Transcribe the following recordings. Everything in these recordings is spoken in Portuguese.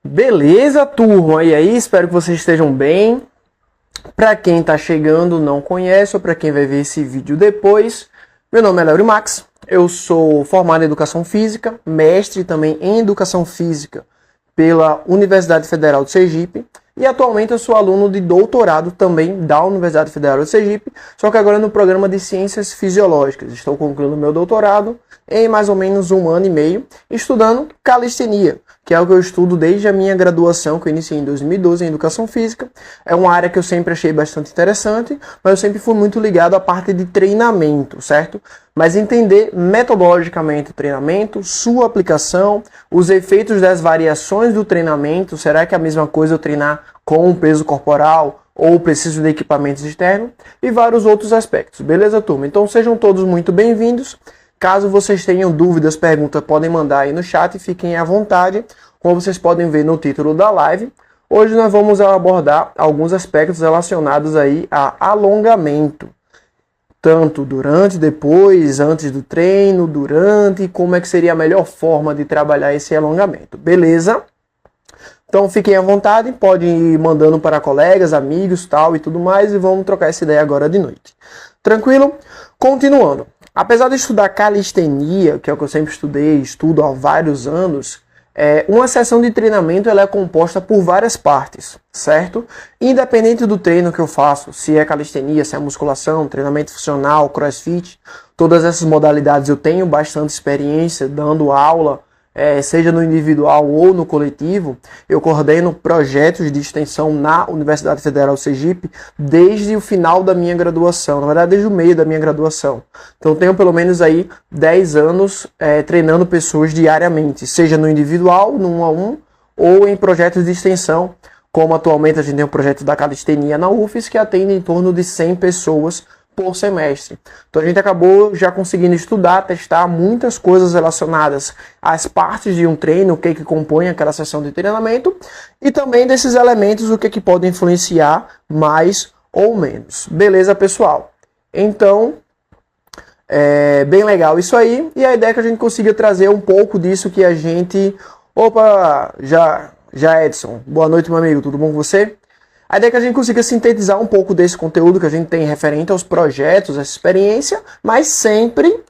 Beleza, turma? E aí, espero que vocês estejam bem. Para quem está chegando, não conhece, ou para quem vai ver esse vídeo depois, meu nome é Léo Max, eu sou formado em Educação Física, mestre também em Educação Física pela Universidade Federal de Sergipe, e atualmente eu sou aluno de doutorado também da Universidade Federal de Sergipe, só que agora no programa de Ciências Fisiológicas. Estou concluindo meu doutorado em mais ou menos 1 ano e meio, estudando calistenia, que é o que eu estudo desde a minha graduação, que eu iniciei em 2012 em Educação Física. É uma área que eu sempre achei bastante interessante, mas eu sempre fui muito ligado à parte de treinamento, certo? Mas entender metodologicamente o treinamento, sua aplicação, os efeitos das variações do treinamento, será que é a mesma coisa eu treinar com um peso corporal ou preciso de equipamentos externos e vários outros aspectos. Beleza, turma? Então sejam todos muito bem-vindos. Caso vocês tenham dúvidas, perguntas, podem mandar aí no chat, fiquem à vontade. Como vocês podem ver no título da live, hoje nós vamos abordar alguns aspectos relacionados aí a alongamento. Tanto durante, depois, antes do treino, durante, como é que seria a melhor forma de trabalhar esse alongamento. Beleza? Então fiquem à vontade, podem ir mandando para colegas, amigos, tal e tudo mais, e vamos trocar essa ideia agora de noite. Tranquilo? Continuando. Apesar de estudar calistenia, que é o que eu sempre estudei, estudo há vários anos, uma sessão de treinamento ela é composta por várias partes, certo? Independente do treino que eu faço, se é calistenia, se é musculação, treinamento funcional, crossfit, todas essas modalidades eu tenho bastante experiência dando aula, seja no individual ou no coletivo. Eu coordeno projetos de extensão na Universidade Federal de Sergipe desde o final da minha graduação, na verdade desde o meio da minha graduação. Então tenho pelo menos aí 10 anos treinando pessoas diariamente, seja no individual, no 1 a 1, ou em projetos de extensão, como atualmente a gente tem um projeto da calistenia na UFES que atende em torno de 100 pessoas por semestre. Então a gente acabou já conseguindo estudar, testar muitas coisas relacionadas às partes de um treino, o que compõe aquela sessão de treinamento, e também desses elementos, o que podem influenciar mais ou menos. Beleza, pessoal? Então, bem legal isso aí, e a ideia é que a gente consiga trazer um pouco disso que a gente... Opa, já Edson, boa noite, meu amigo, tudo bom com você? A ideia é que a gente consiga sintetizar um pouco desse conteúdo que a gente tem referente aos projetos, essa experiência, mas sempre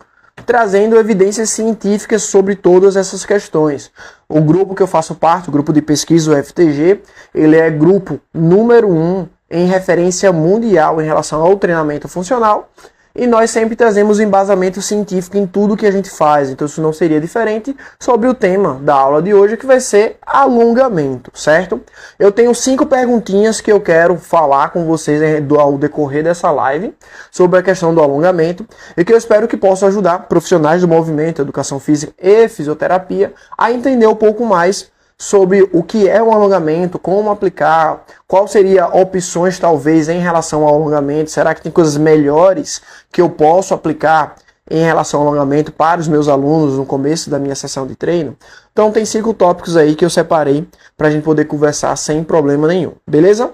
trazendo evidências científicas sobre todas essas questões. O grupo que eu faço parte, o grupo de pesquisa, o FTG, ele é grupo número 1 em referência mundial em relação ao treinamento funcional, e nós sempre trazemos embasamento científico em tudo que a gente faz. Então isso não seria diferente sobre o tema da aula de hoje, que vai ser alongamento, certo? Eu tenho 5 perguntinhas que eu quero falar com vocês ao decorrer dessa live sobre a questão do alongamento e que eu espero que possa ajudar profissionais do movimento, educação física e fisioterapia a entender um pouco mais sobre o que é um alongamento, como aplicar, qual seria opções talvez em relação ao alongamento, será que tem coisas melhores que eu posso aplicar em relação ao alongamento para os meus alunos no começo da minha sessão de treino? Então tem 5 tópicos aí que eu separei para a gente poder conversar sem problema nenhum, beleza?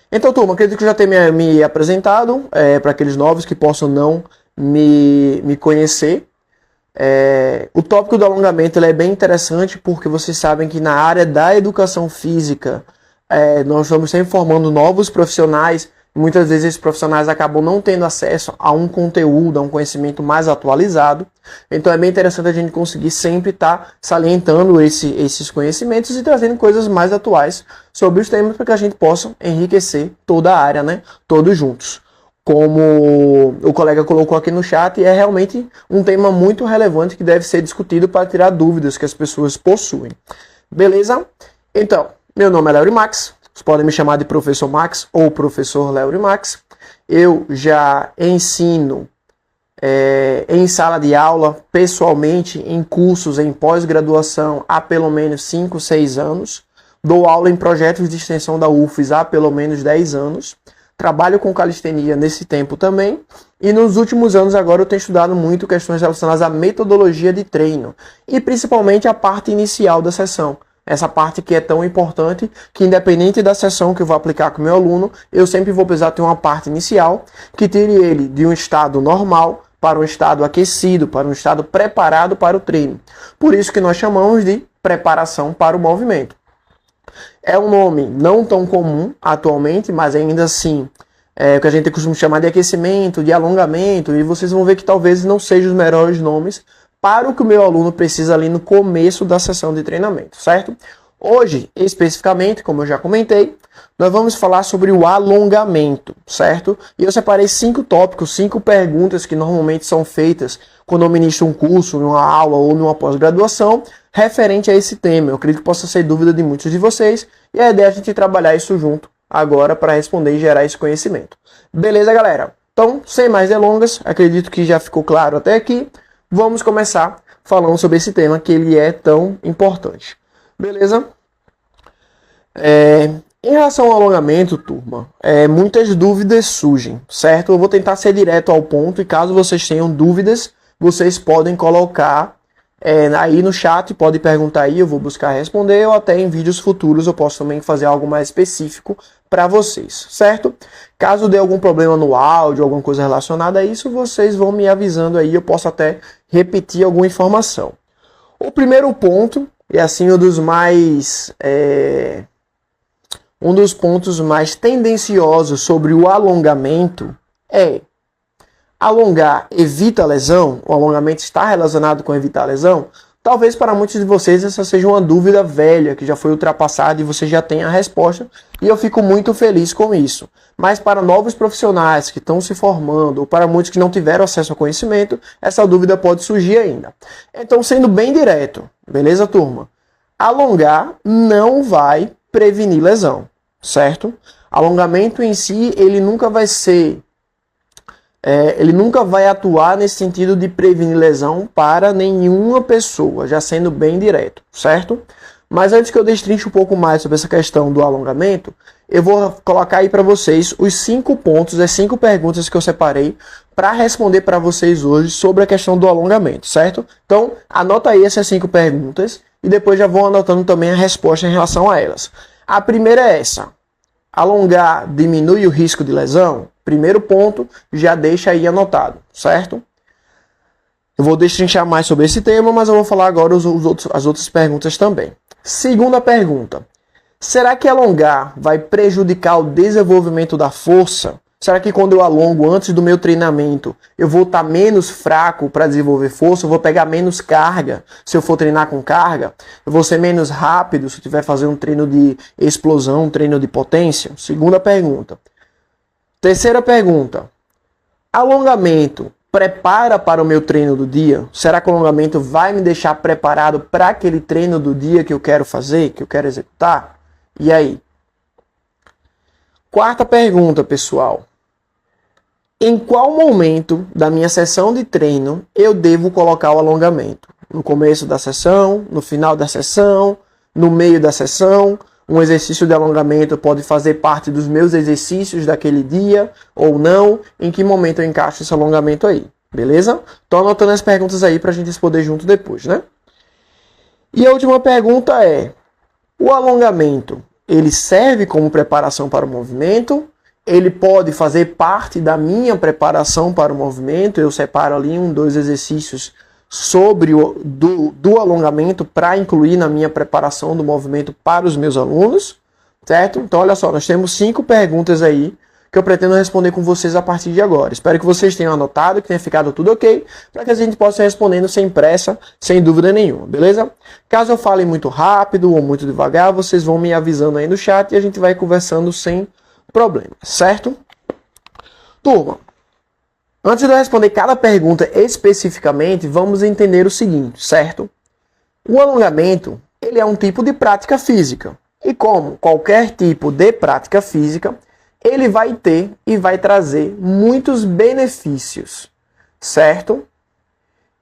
Então, turma, acredito que já tenha me apresentado, para aqueles novos que possam não me conhecer. O tópico do alongamento ele é bem interessante porque vocês sabem que na área da educação física nós estamos sempre formando novos profissionais e muitas vezes esses profissionais acabam não tendo acesso a um conteúdo, a um conhecimento mais atualizado. Então é bem interessante a gente conseguir sempre estar salientando esses conhecimentos e trazendo coisas mais atuais sobre os temas para que a gente possa enriquecer toda a área, né? Todos juntos. Como o colega colocou aqui no chat, é realmente um tema muito relevante que deve ser discutido para tirar dúvidas que as pessoas possuem. Beleza? Então, meu nome é Léo Max, vocês podem me chamar de Professor Max ou Professor Léo Max. Eu já ensino em sala de aula, pessoalmente, em cursos, em pós-graduação há pelo menos 5, 6 anos. Dou aula em projetos de extensão da UFES há pelo menos 10 anos. Trabalho com calistenia nesse tempo também, e nos últimos anos agora eu tenho estudado muito questões relacionadas à metodologia de treino, e principalmente a parte inicial da sessão. Essa parte que é tão importante, que independente da sessão que eu vou aplicar com o meu aluno, eu sempre vou precisar ter uma parte inicial, que tire ele de um estado normal para um estado aquecido, para um estado preparado para o treino. Por isso que nós chamamos de preparação para o movimento. É um nome não tão comum atualmente, mas ainda assim é o que a gente costuma chamar de aquecimento, de alongamento, e vocês vão ver que talvez não sejam os melhores nomes para o que o meu aluno precisa ali no começo da sessão de treinamento, certo? Hoje, especificamente, como eu já comentei, nós vamos falar sobre o alongamento, certo? E eu separei 5 tópicos, 5 perguntas que normalmente são feitas quando eu ministro um curso, numa aula ou numa pós-graduação, referente a esse tema. Eu acredito que possa ser dúvida de muitos de vocês, e a ideia é a gente trabalhar isso junto agora para responder e gerar esse conhecimento. Beleza, galera? Então, sem mais delongas, acredito que já ficou claro até aqui. Vamos começar falando sobre esse tema que ele é tão importante. Beleza? Em relação ao alongamento, turma, muitas dúvidas surgem, certo? Eu vou tentar ser direto ao ponto e caso vocês tenham dúvidas, vocês podem colocar aí no chat, pode perguntar aí, eu vou buscar responder, ou até em vídeos futuros eu posso também fazer algo mais específico para vocês, certo? Caso dê algum problema no áudio, alguma coisa relacionada a isso, vocês vão me avisando aí, eu posso até repetir alguma informação. O primeiro ponto, e assim um dos pontos mais tendenciosos sobre o alongamento é: alongar evita a lesão? O alongamento está relacionado com evitar a lesão? Talvez para muitos de vocês essa seja uma dúvida velha, que já foi ultrapassada e você já tem a resposta, e eu fico muito feliz com isso. Mas para novos profissionais que estão se formando, ou para muitos que não tiveram acesso ao conhecimento, essa dúvida pode surgir ainda. Então, sendo bem direto, beleza, turma? Alongar não vai prevenir lesão, certo? Alongamento em si, ele nunca vai atuar nesse sentido de prevenir lesão para nenhuma pessoa, já sendo bem direto, certo? Mas antes que eu destrinche um pouco mais sobre essa questão do alongamento, eu vou colocar aí para vocês os 5 pontos, as 5 perguntas que eu separei para responder para vocês hoje sobre a questão do alongamento, certo? Então, anota aí essas 5 perguntas e depois já vou anotando também a resposta em relação a elas. A primeira é essa: alongar diminui o risco de lesão? Primeiro ponto, já deixa aí anotado, certo? Eu vou destrinchar mais sobre esse tema, mas eu vou falar agora as outras perguntas também. Segunda pergunta: será que alongar vai prejudicar o desenvolvimento da força? Será que quando eu alongo antes do meu treinamento, eu vou estar menos fraco para desenvolver força? Eu vou pegar menos carga se eu for treinar com carga? Eu vou ser menos rápido se eu estiver fazendo um treino de explosão, um treino de potência? Segunda pergunta. Terceira pergunta: alongamento prepara para o meu treino do dia? Será que o alongamento vai me deixar preparado para aquele treino do dia que eu quero fazer, que eu quero executar? E aí? Quarta pergunta, pessoal: em qual momento da minha sessão de treino eu devo colocar o alongamento? No começo da sessão, no final da sessão, no meio da sessão? Um exercício de alongamento pode fazer parte dos meus exercícios daquele dia ou não? Em que momento eu encaixo esse alongamento aí? Beleza? Tô anotando as perguntas aí para a gente responder junto depois, né? E a última pergunta é: o alongamento, ele serve como preparação para o movimento? Ele pode fazer parte da minha preparação para o movimento? Eu separo ali 2 exercícios sobre do alongamento para incluir na minha preparação do movimento para os meus alunos, certo? Então, olha só, nós temos 5 perguntas aí que eu pretendo responder com vocês a partir de agora. Espero que vocês tenham anotado, que tenha ficado tudo ok, para que a gente possa ir respondendo sem pressa, sem dúvida nenhuma, beleza? Caso eu fale muito rápido ou muito devagar, vocês vão me avisando aí no chat e a gente vai conversando sem problema, certo? Turma, antes de eu responder cada pergunta especificamente, vamos entender o seguinte, certo? O alongamento, ele é um tipo de prática física. E como qualquer tipo de prática física, ele vai ter e vai trazer muitos benefícios, certo?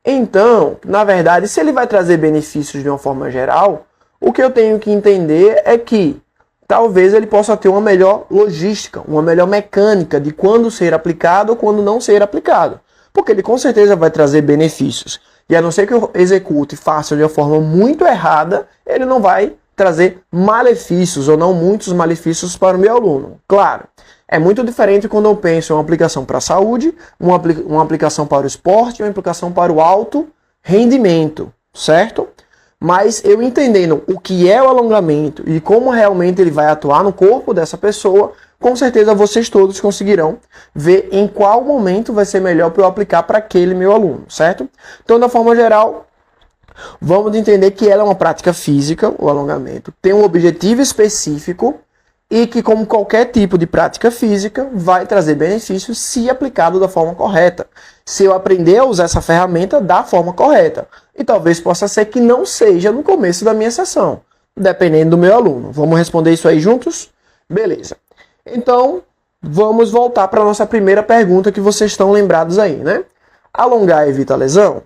Então, na verdade, se ele vai trazer benefícios de uma forma geral, o que eu tenho que entender é que talvez ele possa ter uma melhor logística, uma melhor mecânica de quando ser aplicado ou quando não ser aplicado. Porque ele com certeza vai trazer benefícios. E a não ser que eu execute e faça de uma forma muito errada, ele não vai trazer malefícios ou não muitos malefícios para o meu aluno. Claro, é muito diferente quando eu penso em uma aplicação para a saúde, uma aplicação para o esporte, uma aplicação para o alto rendimento, certo? Mas eu entendendo o que é o alongamento e como realmente ele vai atuar no corpo dessa pessoa, com certeza vocês todos conseguirão ver em qual momento vai ser melhor para eu aplicar para aquele meu aluno, certo? Então, da forma geral, vamos entender que ela é uma prática física, o alongamento, tem um objetivo específico e que, como qualquer tipo de prática física, vai trazer benefícios se aplicado da forma correta. Se eu aprender a usar essa ferramenta da forma correta. E talvez possa ser que não seja no começo da minha sessão, dependendo do meu aluno. Vamos responder isso aí juntos? Beleza. Então, vamos voltar para a nossa primeira pergunta que vocês estão lembrados aí, né? Alongar evita a lesão?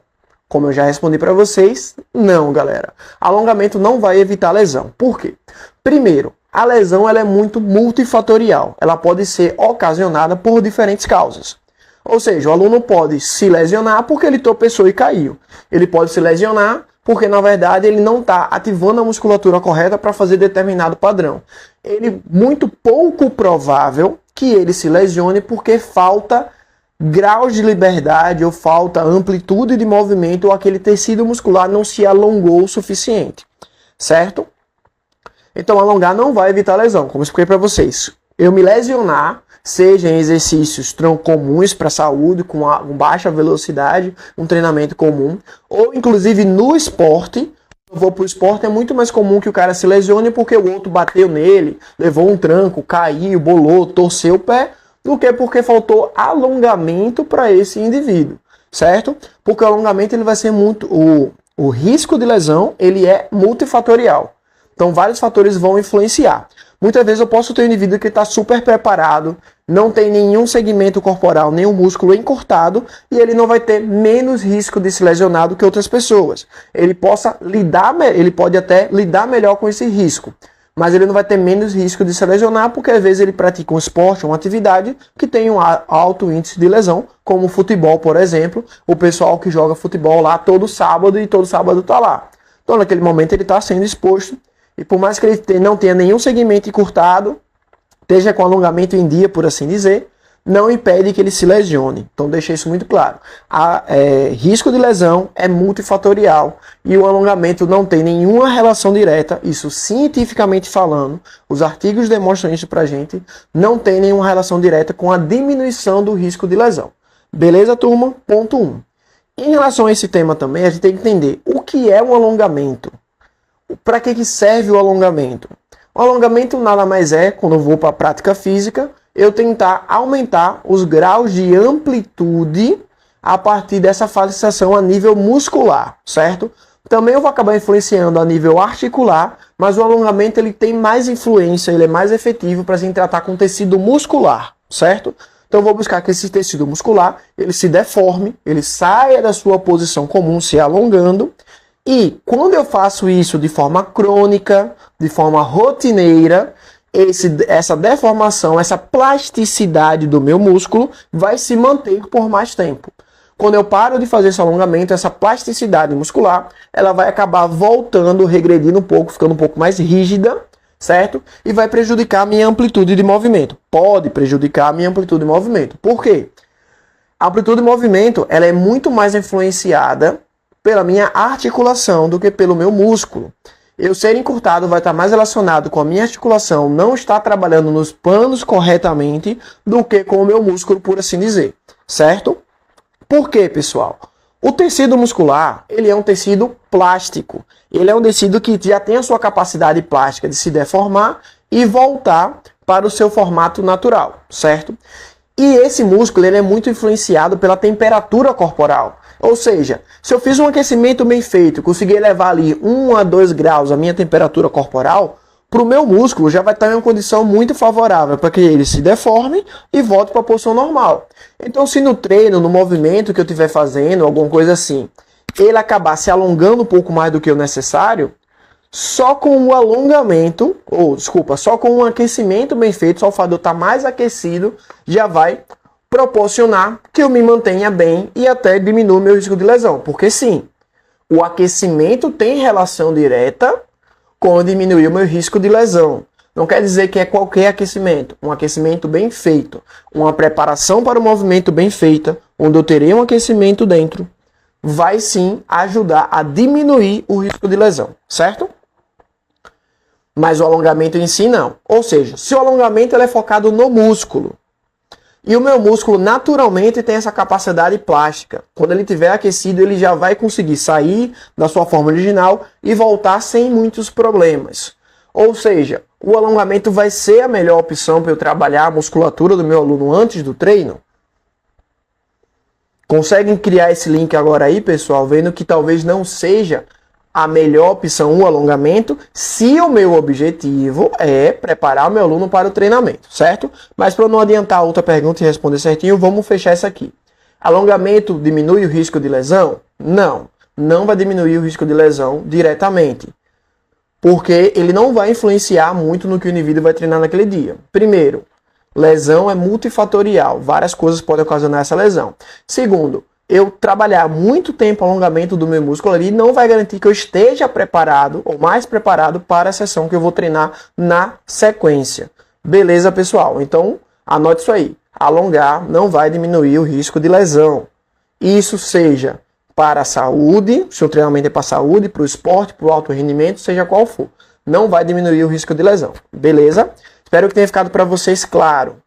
Como eu já respondi para vocês, não, galera. Alongamento não vai evitar a lesão. Por quê? Primeiro, a lesão ela é muito multifatorial. Ela pode ser ocasionada por diferentes causas. Ou seja, o aluno pode se lesionar porque ele tropeçou e caiu. Ele pode se lesionar porque, na verdade, ele não está ativando a musculatura correta para fazer determinado padrão. Muito pouco provável que ele se lesione porque falta graus de liberdade ou falta amplitude de movimento ou aquele tecido muscular não se alongou o suficiente, certo? Então, alongar não vai evitar lesão, como eu expliquei para vocês. Eu me lesionar, seja em exercícios comuns para a saúde, com baixa velocidade, um treinamento comum, ou inclusive no esporte. Eu vou para o esporte, é muito mais comum que o cara se lesione porque o outro bateu nele, levou um tranco, caiu, bolou, torceu o pé, do que porque faltou alongamento para esse indivíduo, certo? Porque o alongamento ele vai ser muito... O risco de lesão ele é multifatorial. Então, vários fatores vão influenciar. Muitas vezes eu posso ter um indivíduo que está super preparado, não tem nenhum segmento corporal, nenhum músculo encurtado, e ele não vai ter menos risco de se lesionar do que outras pessoas. Ele pode até lidar melhor com esse risco, mas ele não vai ter menos risco de se lesionar, porque às vezes ele pratica um esporte, uma atividade que tem um alto índice de lesão, como o futebol, por exemplo, o pessoal que joga futebol lá todo sábado e todo sábado está lá. Então, naquele momento, ele está sendo exposto. E por mais que ele não tenha nenhum segmento encurtado, esteja com alongamento em dia, por assim dizer, não impede que ele se lesione. Então deixa isso muito claro. Risco de lesão é multifatorial e o alongamento não tem nenhuma relação direta, isso cientificamente falando, os artigos demonstram isso pra gente, não tem nenhuma relação direta com a diminuição do risco de lesão. Beleza, turma? Ponto 1. Em relação a esse tema também, a gente tem que entender o que é um alongamento. Para que serve o alongamento? O alongamento nada mais é, quando eu vou para a prática física, eu tentar aumentar os graus de amplitude a partir dessa facilitação a nível muscular, certo? Também eu vou acabar influenciando a nível articular, mas o alongamento ele tem mais influência, ele é mais efetivo para se tratar com tecido muscular, certo? Então eu vou buscar que esse tecido muscular ele se deforme, ele saia da sua posição comum, se alongando. E quando eu faço isso de forma crônica, de forma rotineira, essa deformação, essa plasticidade do meu músculo vai se manter por mais tempo. Quando eu paro de fazer esse alongamento, essa plasticidade muscular, ela vai acabar voltando, regredindo um pouco, ficando um pouco mais rígida, certo? E vai prejudicar a minha amplitude de movimento. Pode prejudicar a minha amplitude de movimento. Por quê? A amplitude de movimento, ela é muito mais influenciada pela minha articulação do que pelo meu músculo. Eu ser encurtado vai estar mais relacionado com a minha articulação não estar trabalhando nos planos corretamente do que com o meu músculo, por assim dizer, certo? Por quê, pessoal? O tecido muscular, ele é um tecido plástico. Ele é um tecido que já tem a sua capacidade plástica de se deformar e voltar para o seu formato natural, certo? E esse músculo ele é muito influenciado pela temperatura corporal. Ou seja, se eu fiz um aquecimento bem feito, consegui elevar ali 1 a 2 graus a minha temperatura corporal, para o meu músculo já vai estar em uma condição muito favorável para que ele se deforme e volte para a posição normal. Então, se no treino, no movimento que eu estiver fazendo, alguma coisa assim, ele acabar se alongando um pouco mais do que o necessário, só com o alongamento, só com um aquecimento bem feito, só o fato de eu estar mais aquecido, já vai proporcionar que eu me mantenha bem e até diminua o meu risco de lesão. Porque sim, o aquecimento tem relação direta com diminuir o meu risco de lesão. Não quer dizer que é qualquer aquecimento. Um aquecimento bem feito, uma preparação para o movimento bem feita, onde eu terei um aquecimento dentro, vai sim ajudar a diminuir o risco de lesão, certo? Mas o alongamento em si não. Ou seja, se o alongamento ele é focado no músculo, e o meu músculo naturalmente tem essa capacidade plástica. Quando ele estiver aquecido, ele já vai conseguir sair da sua forma original e voltar sem muitos problemas. Ou seja, o alongamento vai ser a melhor opção para eu trabalhar a musculatura do meu aluno antes do treino? Conseguem criar esse link agora aí, pessoal, vendo que talvez não seja a melhor opção o alongamento, se o meu objetivo é preparar o meu aluno para o treinamento, certo? Mas para não adiantar a outra pergunta e responder certinho, vamos fechar essa aqui. Alongamento diminui o risco de lesão? Não, não vai diminuir o risco de lesão diretamente, porque ele não vai influenciar muito no que o indivíduo vai treinar naquele dia. Primeiro, lesão é multifatorial, várias coisas podem ocasionar essa lesão. Segundo, eu trabalhar muito tempo o alongamento do meu músculo ali não vai garantir que eu esteja preparado ou mais preparado para a sessão que eu vou treinar na sequência. Beleza, pessoal? Então, anote isso aí. Alongar não vai diminuir o risco de lesão. Isso seja para a saúde, se o treinamento é para a saúde, para o esporte, para o alto rendimento, seja qual for. Não vai diminuir o risco de lesão. Beleza? Espero que tenha ficado para vocês claro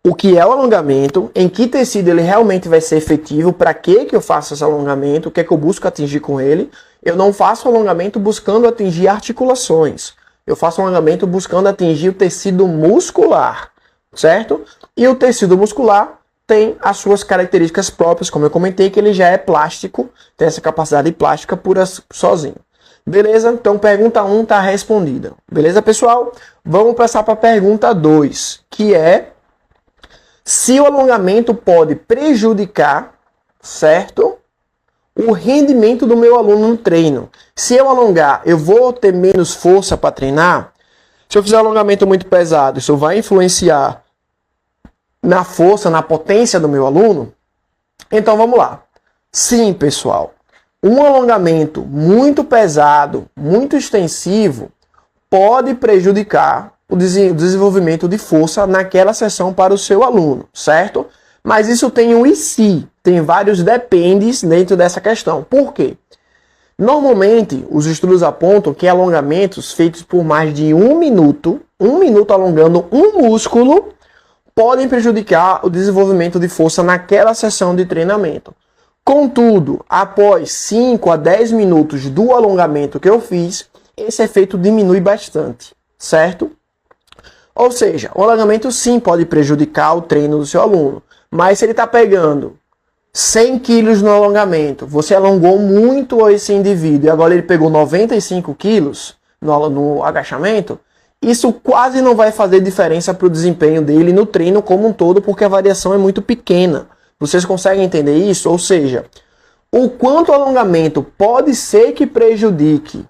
o que é o alongamento, em que tecido ele realmente vai ser efetivo, para que eu faço esse alongamento, o que é que eu busco atingir com ele. Eu não faço alongamento buscando atingir articulações. Eu faço alongamento buscando atingir o tecido muscular, certo? E o tecido muscular tem as suas características próprias, como eu comentei, que ele já é plástico, tem essa capacidade plástica pura sozinho. Beleza? Então, pergunta 1 está respondida. Beleza, pessoal? Vamos passar para a pergunta 2, que é se o alongamento pode prejudicar, certo, o rendimento do meu aluno no treino. Se eu alongar, eu vou ter menos força para treinar? Se eu fizer um alongamento muito pesado, isso vai influenciar na força, na potência do meu aluno? Então vamos lá. Sim, pessoal. Um alongamento muito pesado, muito extensivo, pode prejudicar o desenvolvimento de força naquela sessão para o seu aluno, certo? Mas isso tem um e se, tem vários dependes dentro dessa questão. Por quê? Normalmente, os estudos apontam que alongamentos feitos por mais de um minuto alongando um músculo, podem prejudicar o desenvolvimento de força naquela sessão de treinamento. Contudo, após 5 a 10 minutos do alongamento que eu fiz, esse efeito diminui bastante, certo? Ou seja, o alongamento sim pode prejudicar o treino do seu aluno, mas se ele está pegando 100 quilos no alongamento, você alongou muito esse indivíduo e agora ele pegou 95 quilos no agachamento, isso quase não vai fazer diferença para o desempenho dele no treino como um todo, porque a variação é muito pequena. Vocês conseguem entender isso? Ou seja, o quanto o alongamento pode ser que prejudique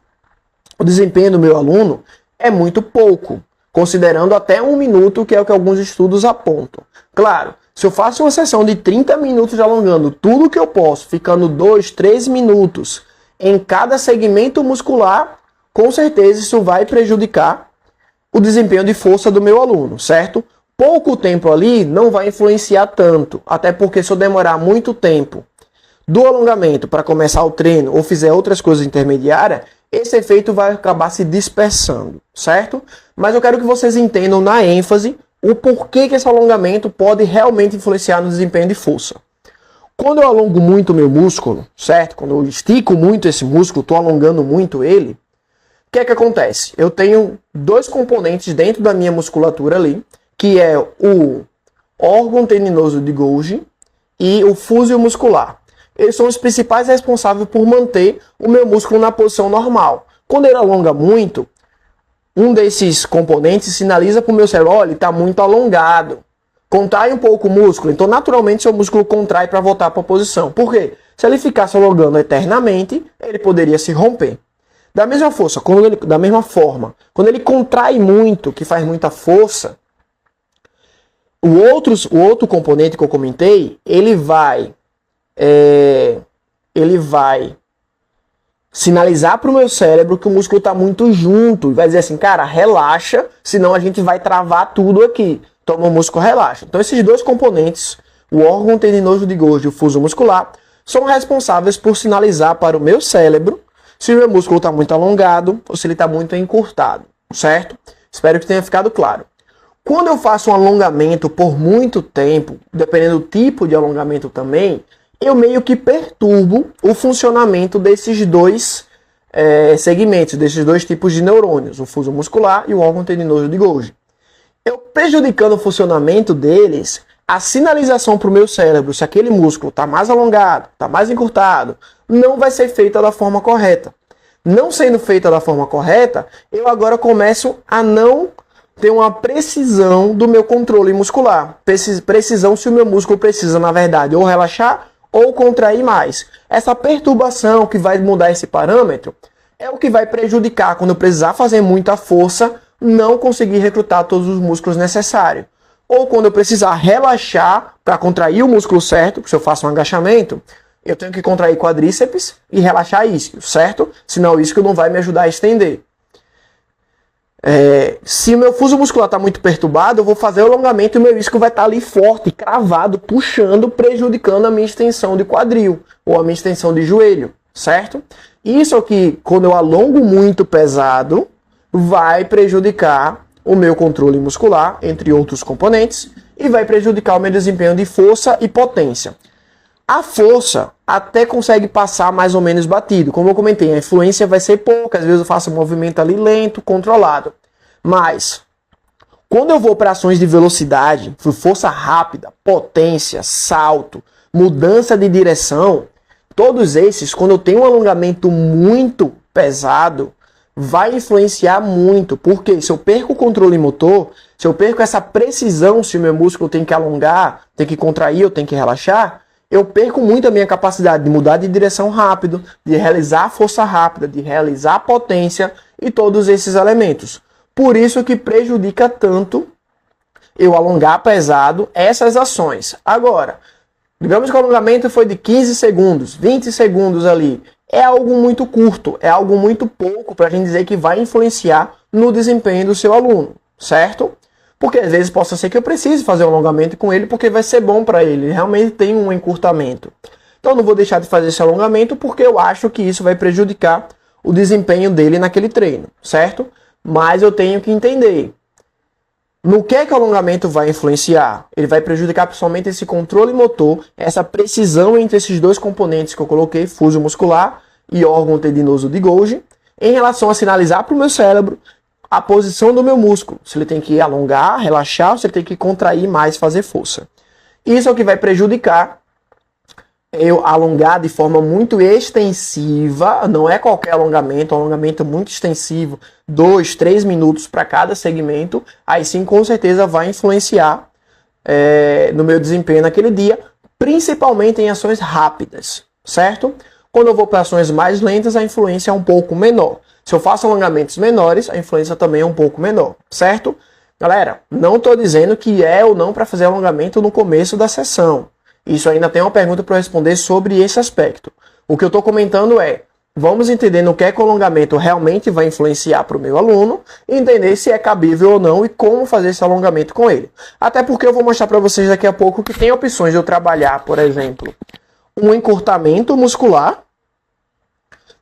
o desempenho do meu aluno é muito pouco, considerando até 1 minuto, que é o que alguns estudos apontam. Claro, se eu faço uma sessão de 30 minutos alongando tudo que eu posso, ficando 2, 3 minutos em cada segmento muscular, com certeza isso vai prejudicar o desempenho de força do meu aluno, certo? Pouco tempo ali não vai influenciar tanto, até porque se eu demorar muito tempo do alongamento para começar o treino ou fizer outras coisas intermediárias, esse efeito vai acabar se dispersando, certo? Mas eu quero que vocês entendam na ênfase o porquê que esse alongamento pode realmente influenciar no desempenho de força. Quando eu alongo muito o meu músculo, certo? Quando eu estico muito esse músculo, estou alongando muito ele, o que é que acontece? Eu tenho 2 componentes dentro da minha musculatura ali, que é o órgão tendinoso de Golgi e o fúsio muscular. Eles são os principais responsáveis por manter o meu músculo na posição normal. Quando ele alonga muito, um desses componentes sinaliza para o meu cérebro, olha, ele está muito alongado. Contrai um pouco o músculo, então naturalmente seu músculo contrai para voltar para a posição. Por quê? Se ele ficasse alongando eternamente, ele poderia se romper. Da mesma forma, quando ele contrai muito, que faz muita força, o outro componente que eu comentei, ele vai sinalizar para o meu cérebro que o músculo está muito junto e vai dizer assim, cara, relaxa, senão a gente vai travar tudo aqui. Então o músculo relaxa. Então esses 2 componentes, o órgão tendinoso de Golgi e o fúsio muscular, são responsáveis por sinalizar para o meu cérebro se o meu músculo está muito alongado ou se ele está muito encurtado, certo? Espero que tenha ficado claro. Quando eu faço um alongamento por muito tempo, dependendo do tipo de alongamento também, eu meio que perturbo o funcionamento desses dois segmentos, desses dois tipos de neurônios, o fuso muscular e o órgão tendinoso de Golgi. Eu prejudicando o funcionamento deles, a sinalização para o meu cérebro, se aquele músculo está mais alongado, está mais encurtado, não vai ser feita da forma correta. Não sendo feita da forma correta, eu agora começo a não ter uma precisão do meu controle muscular. Precisão se o meu músculo precisa, na verdade, ou relaxar ou contrair mais. Essa perturbação que vai mudar esse parâmetro é o que vai prejudicar quando eu precisar fazer muita força, não conseguir recrutar todos os músculos necessários. Ou quando eu precisar relaxar para contrair o músculo certo, porque se eu faço um agachamento, eu tenho que contrair quadríceps e relaxar isquio, certo? Senão o isquio não vai me ajudar a estender. Se o meu fuso muscular está muito perturbado, eu vou fazer o alongamento e o meu isquio vai estar ali forte, cravado, puxando, prejudicando a minha extensão de quadril ou a minha extensão de joelho, certo? Isso aqui, quando eu alongo muito pesado, vai prejudicar o meu controle muscular, entre outros componentes, e vai prejudicar o meu desempenho de força e potência. A força até consegue passar mais ou menos batido. Como eu comentei, a influência vai ser pouca. Às vezes eu faço um movimento ali lento, controlado. Mas, quando eu vou para ações de velocidade, força rápida, potência, salto, mudança de direção, todos esses, quando eu tenho um alongamento muito pesado, vai influenciar muito. Porque se eu perco o controle motor, se eu perco essa precisão, se o meu músculo tem que alongar, tem que contrair ou tem que relaxar, eu perco muito a minha capacidade de mudar de direção rápido, de realizar força rápida, de realizar potência e todos esses elementos. Por isso que prejudica tanto eu alongar pesado essas ações. Agora, digamos que o alongamento foi de 15 segundos, 20 segundos ali. É algo muito curto, é algo muito pouco para a gente dizer que vai influenciar no desempenho do seu aluno, certo? Porque às vezes possa ser que eu precise fazer um alongamento com ele porque vai ser bom para ele. Ele realmente tem um encurtamento. Então eu não vou deixar de fazer esse alongamento porque eu acho que isso vai prejudicar o desempenho dele naquele treino, certo? Mas eu tenho que entender no que o alongamento vai influenciar. Ele vai prejudicar principalmente esse controle motor, essa precisão entre esses dois componentes que eu coloquei, fuso muscular e órgão tendinoso de Golgi, em relação a sinalizar para o meu cérebro a posição do meu músculo, se ele tem que alongar, relaxar, ou se ele tem que contrair mais, fazer força. Isso é o que vai prejudicar eu alongar de forma muito extensiva, não é qualquer alongamento, um alongamento muito extensivo, 2, 3 minutos para cada segmento, aí sim com certeza vai influenciar no meu desempenho naquele dia, principalmente em ações rápidas, certo? Quando eu vou para ações mais lentas, a influência é um pouco menor. Se eu faço alongamentos menores, a influência também é um pouco menor, certo? Galera, não estou dizendo que é ou não para fazer alongamento no começo da sessão. Isso ainda tem uma pergunta para responder sobre esse aspecto. O que eu estou comentando é, vamos entender no que é que o alongamento realmente vai influenciar para o meu aluno, e entender se é cabível ou não e como fazer esse alongamento com ele. Até porque eu vou mostrar para vocês daqui a pouco que tem opções de eu trabalhar, por exemplo, um encurtamento muscular,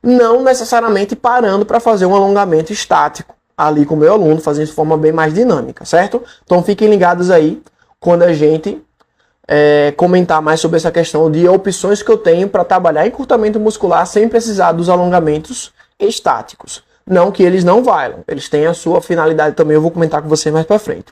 não necessariamente parando para fazer um alongamento estático ali com o meu aluno, fazendo de forma bem mais dinâmica, certo? Então fiquem ligados aí quando a gente comentar mais sobre essa questão de opções que eu tenho para trabalhar encurtamento muscular sem precisar dos alongamentos estáticos. Não que eles não valham, eles têm a sua finalidade também, eu vou comentar com você mais para frente.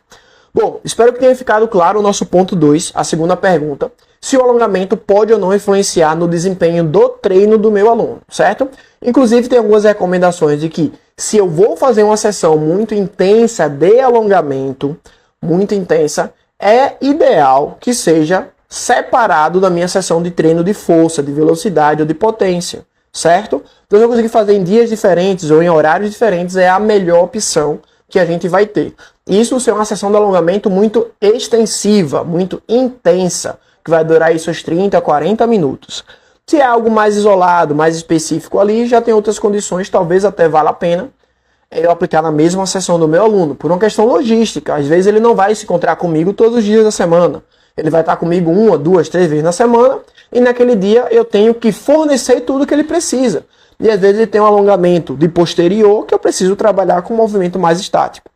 Bom, espero que tenha ficado claro o nosso ponto 2, a segunda pergunta, se o alongamento pode ou não influenciar no desempenho do treino do meu aluno, certo? Inclusive tem algumas recomendações de que se eu vou fazer uma sessão muito intensa de alongamento, muito intensa, é ideal que seja separado da minha sessão de treino de força, de velocidade ou de potência, certo? Então se eu conseguir fazer em dias diferentes ou em horários diferentes é a melhor opção que a gente vai ter. Isso se é uma sessão de alongamento muito extensiva, muito intensa, que vai durar aí seus 30 a 40 minutos. Se é algo mais isolado, mais específico ali, já tem outras condições, talvez até valha a pena eu aplicar na mesma sessão do meu aluno, por uma questão logística. Às vezes ele não vai se encontrar comigo todos os dias da semana. Ele vai estar comigo 1, 2, 3 vezes na semana e naquele dia eu tenho que fornecer tudo que ele precisa. E às vezes ele tem um alongamento de posterior que eu preciso trabalhar com um movimento mais estático.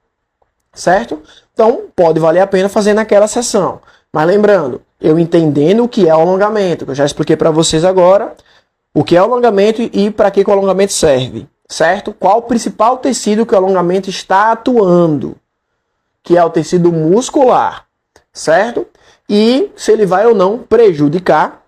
Certo? Então, pode valer a pena fazer naquela sessão. Mas lembrando, eu entendendo o que é o alongamento, que eu já expliquei para vocês agora, o que é o alongamento e para que o alongamento serve. Certo? Qual o principal tecido que o alongamento está atuando? Que é o tecido muscular. Certo? E se ele vai ou não prejudicar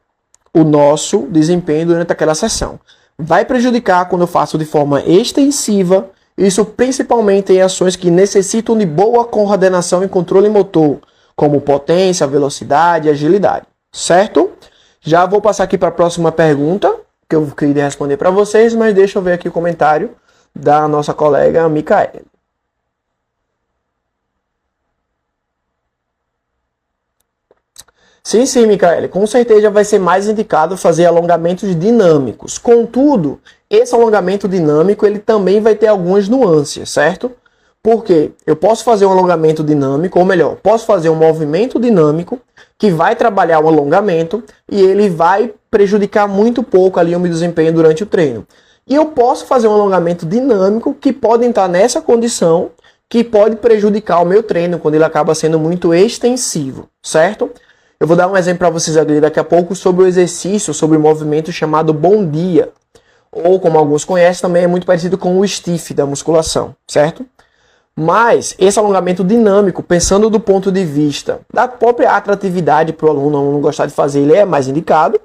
o nosso desempenho durante aquela sessão. Vai prejudicar quando eu faço de forma extensiva, isso principalmente em ações que necessitam de boa coordenação e controle motor, como potência, velocidade e agilidade, certo? Já vou passar aqui para a próxima pergunta, que eu queria responder para vocês, mas deixa eu ver aqui o comentário da nossa colega Micaele. Sim, Micaele, com certeza vai ser mais indicado fazer alongamentos dinâmicos. Contudo, esse alongamento dinâmico ele também vai ter algumas nuances, certo? Porque eu posso fazer um alongamento dinâmico, ou melhor, posso fazer um movimento dinâmico que vai trabalhar o alongamento e ele vai prejudicar muito pouco ali o meu desempenho durante o treino. E eu posso fazer um alongamento dinâmico que pode entrar nessa condição que pode prejudicar o meu treino quando ele acaba sendo muito extensivo, certo? Eu vou dar um exemplo para vocês ali daqui a pouco sobre o exercício, sobre o movimento chamado bom dia. Ou, como alguns conhecem, também é muito parecido com o stiff da musculação, certo? Mas esse alongamento dinâmico, pensando do ponto de vista da própria atratividade para o aluno não gostar de fazer, ele é mais indicado.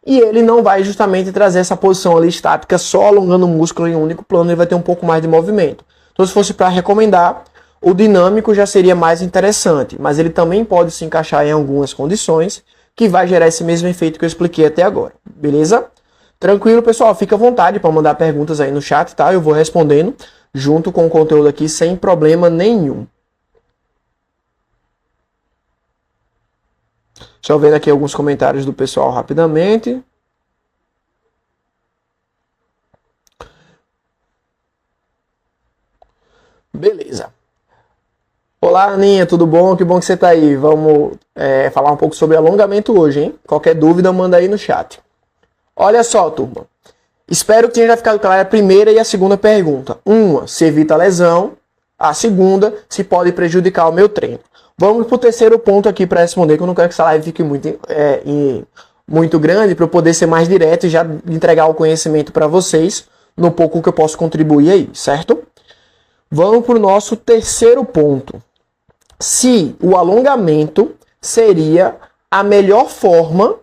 E ele não vai justamente trazer essa posição ali estática só alongando o músculo em um único plano, ele vai ter um pouco mais de movimento. Então, se fosse para recomendar, o dinâmico já seria mais interessante, mas ele também pode se encaixar em algumas condições que vai gerar esse mesmo efeito que eu expliquei até agora, beleza? Tranquilo, pessoal, fica à vontade para mandar perguntas aí no chat, tá? Eu vou respondendo junto com o conteúdo aqui sem problema nenhum. Deixa eu ver aqui alguns comentários do pessoal rapidamente. Beleza. Olá, Aninha, tudo bom? Que bom que você está aí. Vamos falar um pouco sobre alongamento hoje, hein? Qualquer dúvida, manda aí no chat. Olha só, turma. Espero que tenha ficado clara a primeira e a segunda pergunta. Uma, se evita a lesão. A segunda, se pode prejudicar o meu treino. Vamos para o terceiro ponto aqui para responder, que eu não quero que essa live fique muito grande, para eu poder ser mais direto e já entregar o conhecimento para vocês no pouco que eu posso contribuir aí, certo? Vamos para o nosso terceiro ponto. Se o alongamento seria a melhor forma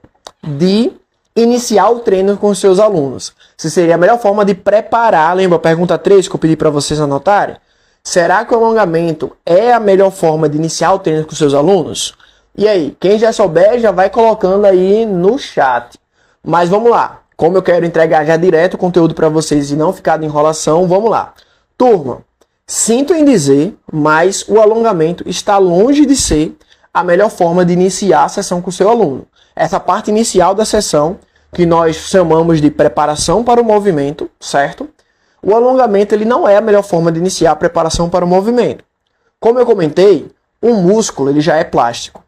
de iniciar o treino com os seus alunos. Se seria a melhor forma de preparar, lembra a pergunta 3 que eu pedi para vocês anotarem? Será que o alongamento é a melhor forma de iniciar o treino com os seus alunos? E aí, quem já souber, já vai colocando aí no chat. Mas vamos lá. Como eu quero entregar já direto o conteúdo para vocês e não ficar de enrolação, vamos lá. Turma, sinto em dizer, mas o alongamento está longe de ser a melhor forma de iniciar a sessão com o seu aluno. Essa parte inicial da sessão, que nós chamamos de preparação para o movimento, certo? O alongamento ele não é a melhor forma de iniciar a preparação para o movimento. Como eu comentei, um músculo ele já é plástico.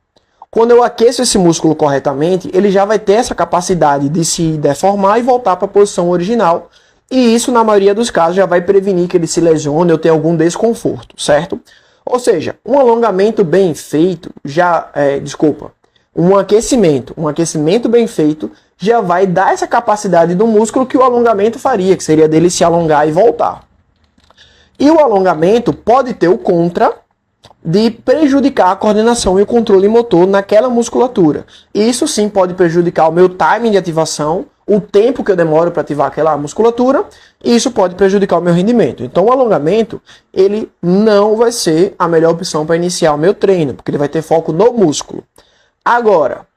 Quando eu aqueço esse músculo corretamente, ele já vai ter essa capacidade de se deformar e voltar para a posição original. E isso, na maioria dos casos, já vai prevenir que ele se lesione ou tenha algum desconforto, certo? Ou seja, um alongamento bem feito, um aquecimento bem feito, já vai dar essa capacidade do músculo que o alongamento faria, que seria dele se alongar e voltar. E o alongamento pode ter o contra de prejudicar a coordenação e o controle motor naquela musculatura. Isso sim pode prejudicar o meu timing de ativação, o tempo que eu demoro para ativar aquela musculatura, e isso pode prejudicar o meu rendimento. Então o alongamento, ele não vai ser a melhor opção para iniciar o meu treino, porque ele vai ter foco no músculo. Agora,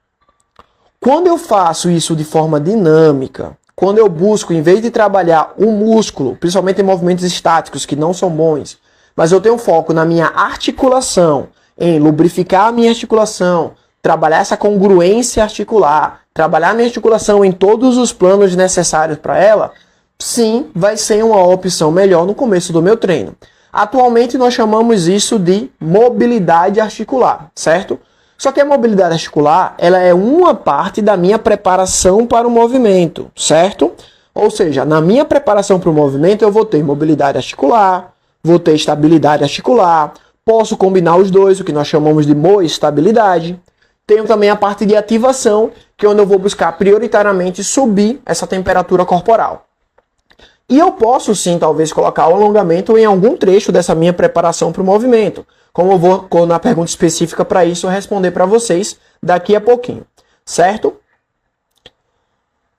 quando eu faço isso de forma dinâmica, quando eu busco, em vez de trabalhar o músculo, principalmente em movimentos estáticos que não são bons, mas eu tenho foco na minha articulação, em lubrificar a minha articulação, trabalhar essa congruência articular, trabalhar a minha articulação em todos os planos necessários para ela, sim, vai ser uma opção melhor no começo do meu treino. Atualmente nós chamamos isso de mobilidade articular, certo? Só que a mobilidade articular, ela é uma parte da minha preparação para o movimento, certo? Ou seja, na minha preparação para o movimento, eu vou ter mobilidade articular, vou ter estabilidade articular, posso combinar os dois, o que nós chamamos de moestabilidade. Tenho também a parte de ativação, que é onde eu vou buscar prioritariamente subir essa temperatura corporal. E eu posso sim, talvez, colocar o alongamento em algum trecho dessa minha preparação para o movimento. Como eu vou, na pergunta específica para isso, eu responder para vocês daqui a pouquinho, certo?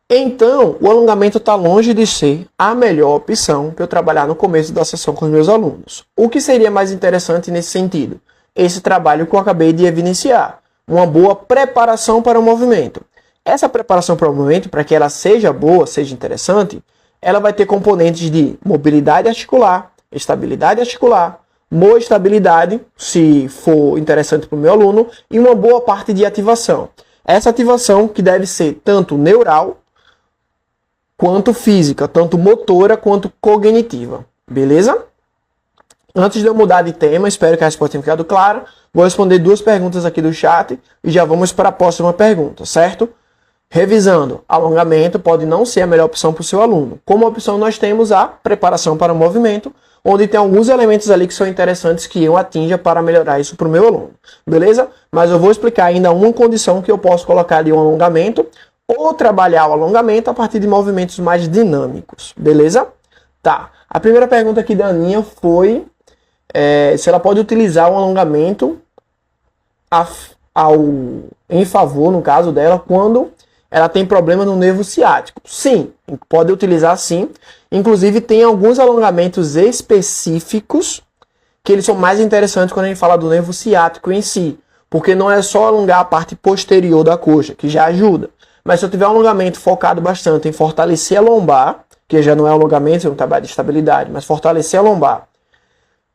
Então, o alongamento está longe de ser a melhor opção para eu trabalhar no começo da sessão com os meus alunos. O que seria mais interessante nesse sentido? Esse trabalho que eu acabei de evidenciar. Uma boa preparação para o movimento. Essa preparação para o movimento, para que ela seja boa, seja interessante, ela vai ter componentes de mobilidade articular, estabilidade articular, moestabilidade, se for interessante para o meu aluno, e uma boa parte de ativação. Essa ativação que deve ser tanto neural, quanto física, tanto motora quanto cognitiva. Beleza? Antes de eu mudar de tema, espero que a resposta tenha ficado clara. Vou responder 2 perguntas aqui do chat e já vamos para a próxima pergunta, certo? Revisando, alongamento pode não ser a melhor opção para o seu aluno. Como opção, nós temos a preparação para o movimento, onde tem alguns elementos ali que são interessantes que eu atinja para melhorar isso para o meu aluno. Beleza? Mas eu vou explicar ainda uma condição que eu posso colocar de um alongamento ou trabalhar o alongamento a partir de movimentos mais dinâmicos. Beleza? Tá. A primeira pergunta aqui da Aninha foi se ela pode utilizar o alongamento em favor, no caso dela, quando ela tem problema no nervo ciático. Sim, pode utilizar sim. Inclusive, tem alguns alongamentos específicos que eles são mais interessantes quando a gente fala do nervo ciático em si. Porque não é só alongar a parte posterior da coxa, que já ajuda. Mas se eu tiver um alongamento focado bastante em fortalecer a lombar, que já não é alongamento, é um trabalho de estabilidade, mas fortalecer a lombar,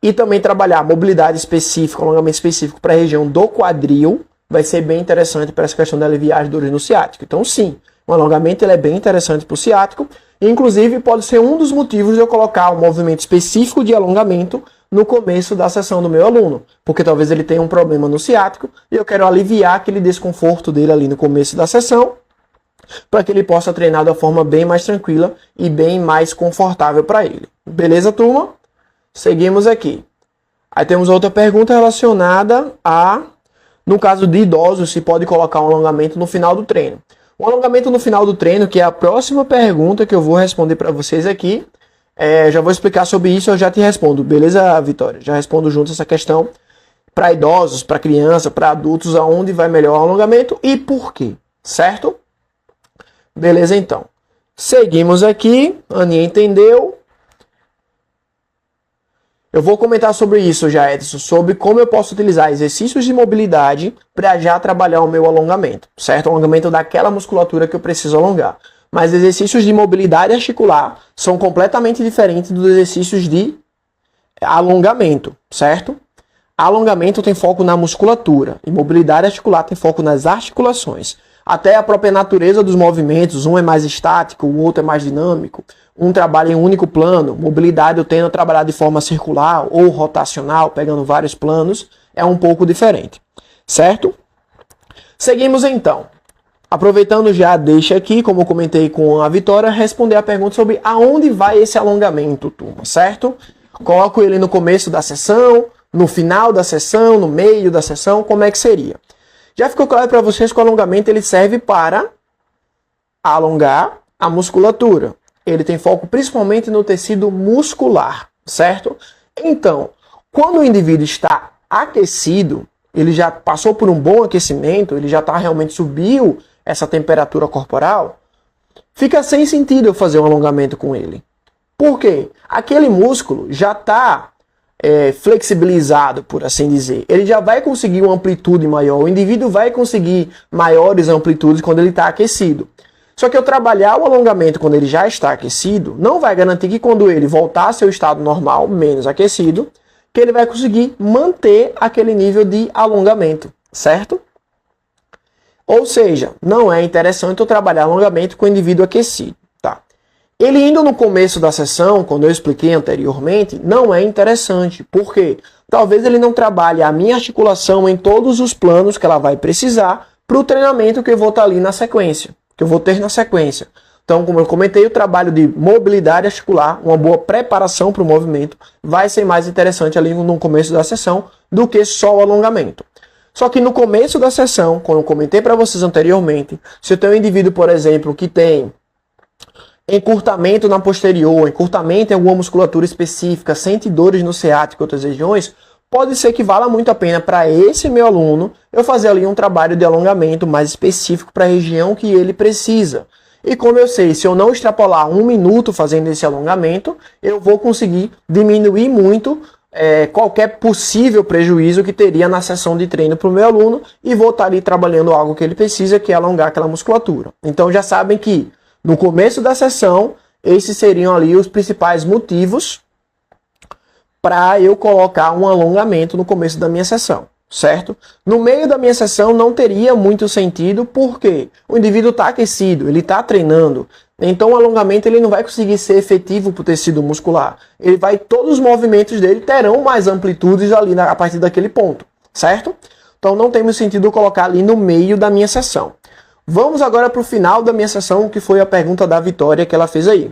e também trabalhar mobilidade específica, alongamento específico para a região do quadril, vai ser bem interessante para essa questão de aliviar as dores no ciático. Então, sim, o alongamento ele é bem interessante para o ciático, e inclusive pode ser um dos motivos de eu colocar um movimento específico de alongamento no começo da sessão do meu aluno, porque talvez ele tenha um problema no ciático e eu quero aliviar aquele desconforto dele ali no começo da sessão, para que ele possa treinar da forma bem mais tranquila e bem mais confortável para ele. Beleza, turma? Seguimos aqui. Aí temos outra pergunta relacionada a, no caso de idosos, se pode colocar um alongamento no final do treino. O alongamento no final do treino, que é a próxima pergunta que eu vou responder para vocês aqui, já vou explicar sobre isso, eu já te respondo. Beleza, Vitória? Já respondo junto essa questão para idosos, para criança, para adultos, aonde vai melhor o alongamento e por quê, certo? Beleza, então. Seguimos aqui. Aninha entendeu. Eu vou comentar sobre isso já, Edson, sobre como eu posso utilizar exercícios de mobilidade para já trabalhar o meu alongamento, certo? O alongamento daquela musculatura que eu preciso alongar. Mas exercícios de mobilidade articular são completamente diferentes dos exercícios de alongamento, certo? Alongamento tem foco na musculatura e mobilidade articular tem foco nas articulações. Até a própria natureza dos movimentos, um é mais estático, o outro é mais dinâmico. Um trabalha em um único plano, mobilidade eu tendo a trabalhar de forma circular ou rotacional, pegando vários planos, é um pouco diferente, certo? Seguimos então. Aproveitando já, deixa aqui, como eu comentei com a Vitória, responder a pergunta sobre aonde vai esse alongamento, turma, certo? Coloco ele no começo da sessão, no final da sessão, no meio da sessão, como é que seria? Já ficou claro para vocês que o alongamento ele serve para alongar a musculatura. Ele tem foco principalmente no tecido muscular, certo? Então, quando o indivíduo está aquecido, ele já passou por um bom aquecimento, ele já realmente subiu essa temperatura corporal, fica sem sentido eu fazer um alongamento com ele. Por quê? Aquele músculo já está flexibilizado, por assim dizer. Ele já vai conseguir uma amplitude maior. O indivíduo vai conseguir maiores amplitudes quando ele está aquecido. Só que eu trabalhar o alongamento quando ele já está aquecido, não vai garantir que quando ele voltar ao seu estado normal, menos aquecido, que ele vai conseguir manter aquele nível de alongamento, certo? Ou seja, não é interessante eu trabalhar alongamento com o indivíduo aquecido, tá? Ele indo no começo da sessão, quando eu expliquei anteriormente, não é interessante. Por quê? Talvez ele não trabalhe a minha articulação em todos os planos que ela vai precisar para o treinamento que eu vou estar ali na sequência, que eu vou ter na sequência. Então, como eu comentei, o trabalho de mobilidade articular, uma boa preparação para o movimento, vai ser mais interessante ali no começo da sessão do que só o alongamento. Só que no começo da sessão, como eu comentei para vocês anteriormente, se eu tenho um indivíduo, por exemplo, que tem encurtamento na posterior, encurtamento em alguma musculatura específica, sente dores no ciático e outras regiões, pode ser que valha muito a pena para esse meu aluno eu fazer ali um trabalho de alongamento mais específico para a região que ele precisa. E como eu sei, se eu não extrapolar 1 minuto fazendo esse alongamento, eu vou conseguir diminuir muito qualquer possível prejuízo que teria na sessão de treino para o meu aluno e vou estar ali trabalhando algo que ele precisa, que é alongar aquela musculatura. Então já sabem que no começo da sessão, esses seriam ali os principais motivos para eu colocar um alongamento no começo da minha sessão, certo? No meio da minha sessão não teria muito sentido, porque o indivíduo está aquecido, ele está treinando, então o alongamento ele não vai conseguir ser efetivo para o tecido muscular. Todos os movimentos dele terão mais amplitudes ali a partir daquele ponto, certo? Então não tem muito sentido eu colocar ali no meio da minha sessão. Vamos agora para o final da minha sessão, que foi a pergunta da Vitória que ela fez aí.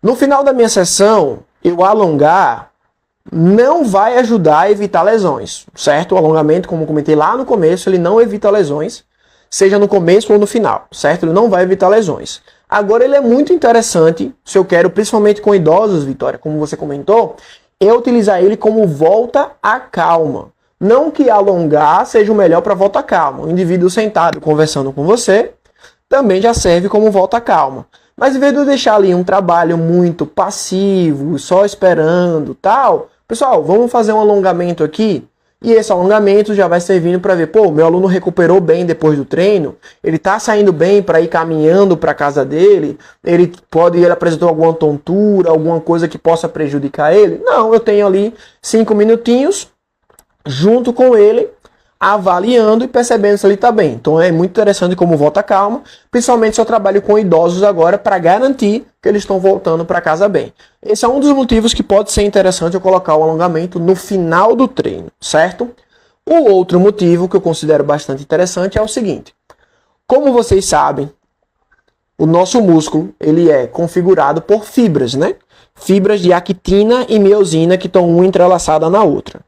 No final da minha sessão, eu alongar não vai ajudar a evitar lesões, certo? O alongamento, como eu comentei lá no começo, ele não evita lesões, seja no começo ou no final, certo? Ele não vai evitar lesões. Agora, ele é muito interessante, se eu quero, principalmente com idosos, Vitória, como você comentou, eu utilizar ele como volta à calma. Não que alongar seja o melhor para volta à calma. O indivíduo sentado conversando com você também já serve como volta à calma. Mas em vez de eu deixar ali um trabalho muito passivo, só esperando, tal, pessoal, vamos fazer um alongamento aqui. E esse alongamento já vai servindo para ver, pô, meu aluno recuperou bem depois do treino, ele está saindo bem para ir caminhando para a casa dele, ele apresentou alguma tontura, alguma coisa que possa prejudicar ele? Não, eu tenho ali 5 minutinhos, junto com ele, avaliando e percebendo se ele está bem. Então é muito interessante como volta calma, principalmente se eu trabalho com idosos agora para garantir que eles estão voltando para casa bem. Esse é um dos motivos que pode ser interessante eu colocar o alongamento no final do treino, certo? O outro motivo que eu considero bastante interessante é o seguinte. Como vocês sabem, o nosso músculo ele é configurado por fibras, né? Fibras de actina e miosina que estão uma entrelaçada na outra.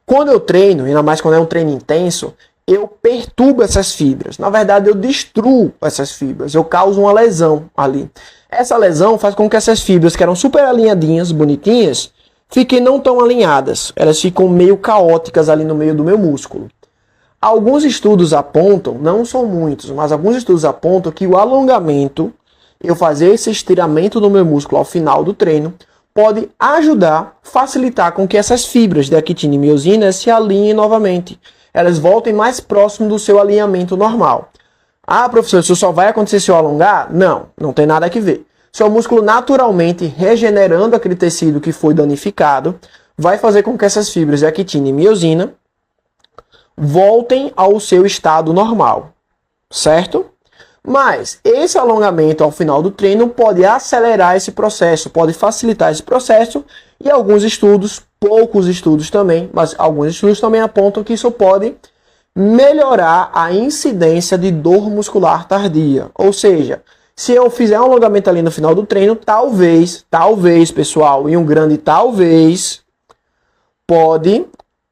Quando eu treino, ainda mais quando é um treino intenso, eu perturbo essas fibras. Na verdade, eu destruo essas fibras. Eu causo uma lesão ali. Essa lesão faz com que essas fibras, que eram super alinhadinhas, bonitinhas, fiquem não tão alinhadas. Elas ficam meio caóticas ali no meio do meu músculo. Alguns estudos apontam, não são muitos, mas alguns estudos apontam que o alongamento, eu fazer esse estiramento no meu músculo ao final do treino, pode ajudar, facilitar com que essas fibras de actina e miosina se alinhem novamente. Elas voltem mais próximo do seu alinhamento normal. Ah, professor, isso só vai acontecer se eu alongar? Não, não tem nada a ver. Seu músculo naturalmente regenerando aquele tecido que foi danificado, vai fazer com que essas fibras de actina e miosina voltem ao seu estado normal, certo? Mas esse alongamento ao final do treino pode acelerar esse processo, pode facilitar esse processo e alguns estudos, poucos estudos também, mas alguns estudos também apontam que isso pode melhorar a incidência de dor muscular tardia. Ou seja, se eu fizer um alongamento ali no final do treino, talvez, pessoal, e um grande talvez, pode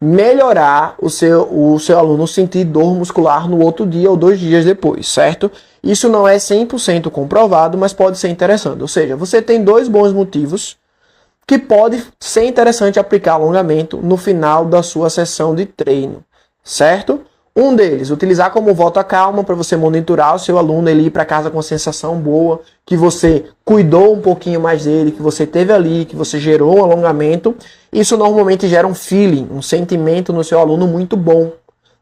melhorar o seu aluno sentir dor muscular no outro dia ou 2 dias depois, certo? Isso não é 100% comprovado, mas pode ser interessante. Ou seja, você tem 2 bons motivos que pode ser interessante aplicar alongamento no final da sua sessão de treino, certo? Um deles, utilizar como volta calma para você monitorar o seu aluno, ele ir para casa com sensação boa, que você cuidou um pouquinho mais dele, que você teve ali, que você gerou um alongamento. Isso normalmente gera um feeling, um sentimento no seu aluno muito bom,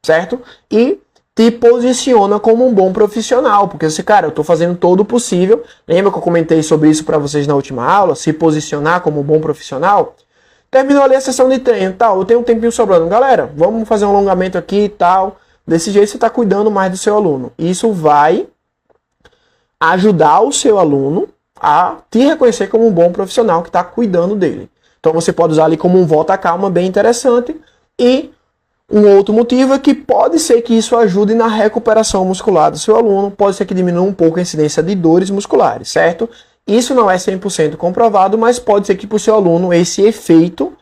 certo? E te posiciona como um bom profissional, porque você, cara, eu estou fazendo todo o possível. Lembra que eu comentei sobre isso para vocês na última aula? Se posicionar como um bom profissional? Terminou ali a sessão de treino, tal, eu tenho um tempinho sobrando. Galera, vamos fazer um alongamento aqui e tal. Desse jeito você está cuidando mais do seu aluno. Isso vai ajudar o seu aluno a te reconhecer como um bom profissional que está cuidando dele. Então você pode usar ali como um volta à calma bem interessante. E um outro motivo é que pode ser que isso ajude na recuperação muscular do seu aluno, pode ser que diminua um pouco a incidência de dores musculares, certo? Isso não é 100% comprovado, mas pode ser que para o seu aluno esse efeito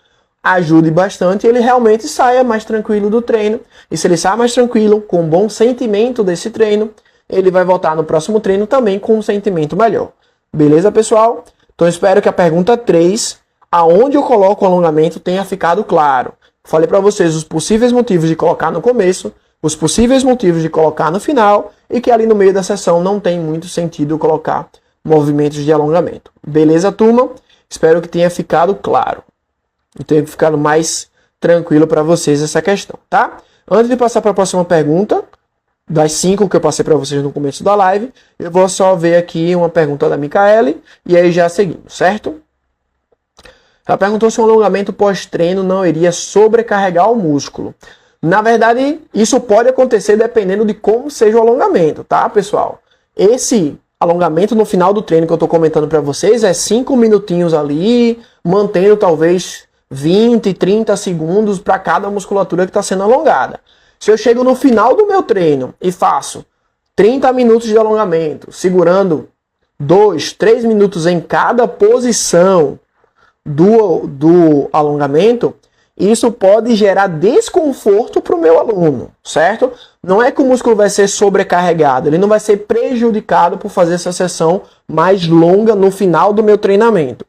ajude bastante e ele realmente saia mais tranquilo do treino. E se ele sai mais tranquilo, com um bom sentimento desse treino, ele vai voltar no próximo treino também com um sentimento melhor. Beleza, pessoal? Então espero que a pergunta 3, aonde eu coloco o alongamento, tenha ficado claro. Falei para vocês os possíveis motivos de colocar no começo, os possíveis motivos de colocar no final e que ali no meio da sessão não tem muito sentido colocar movimentos de alongamento. Beleza, turma? Espero que tenha ficado claro. E tenha ficado mais tranquilo para vocês essa questão, tá? Antes de passar para a próxima pergunta, das 5 que eu passei para vocês no começo da live, eu vou só ver aqui uma pergunta da Micaele e aí já seguimos, certo? Ela perguntou se um alongamento pós-treino não iria sobrecarregar o músculo. Na verdade, isso pode acontecer dependendo de como seja o alongamento, tá, pessoal? Esse alongamento no final do treino que eu estou comentando para vocês é 5 minutinhos ali, mantendo talvez 20, 30 segundos para cada musculatura que está sendo alongada. Se eu chego no final do meu treino e faço 30 minutos de alongamento, segurando 2, 3 minutos em cada posição do alongamento, isso pode gerar desconforto para o meu aluno, certo? Não é que o músculo vai ser sobrecarregado, ele não vai ser prejudicado por fazer essa sessão mais longa no final do meu treinamento.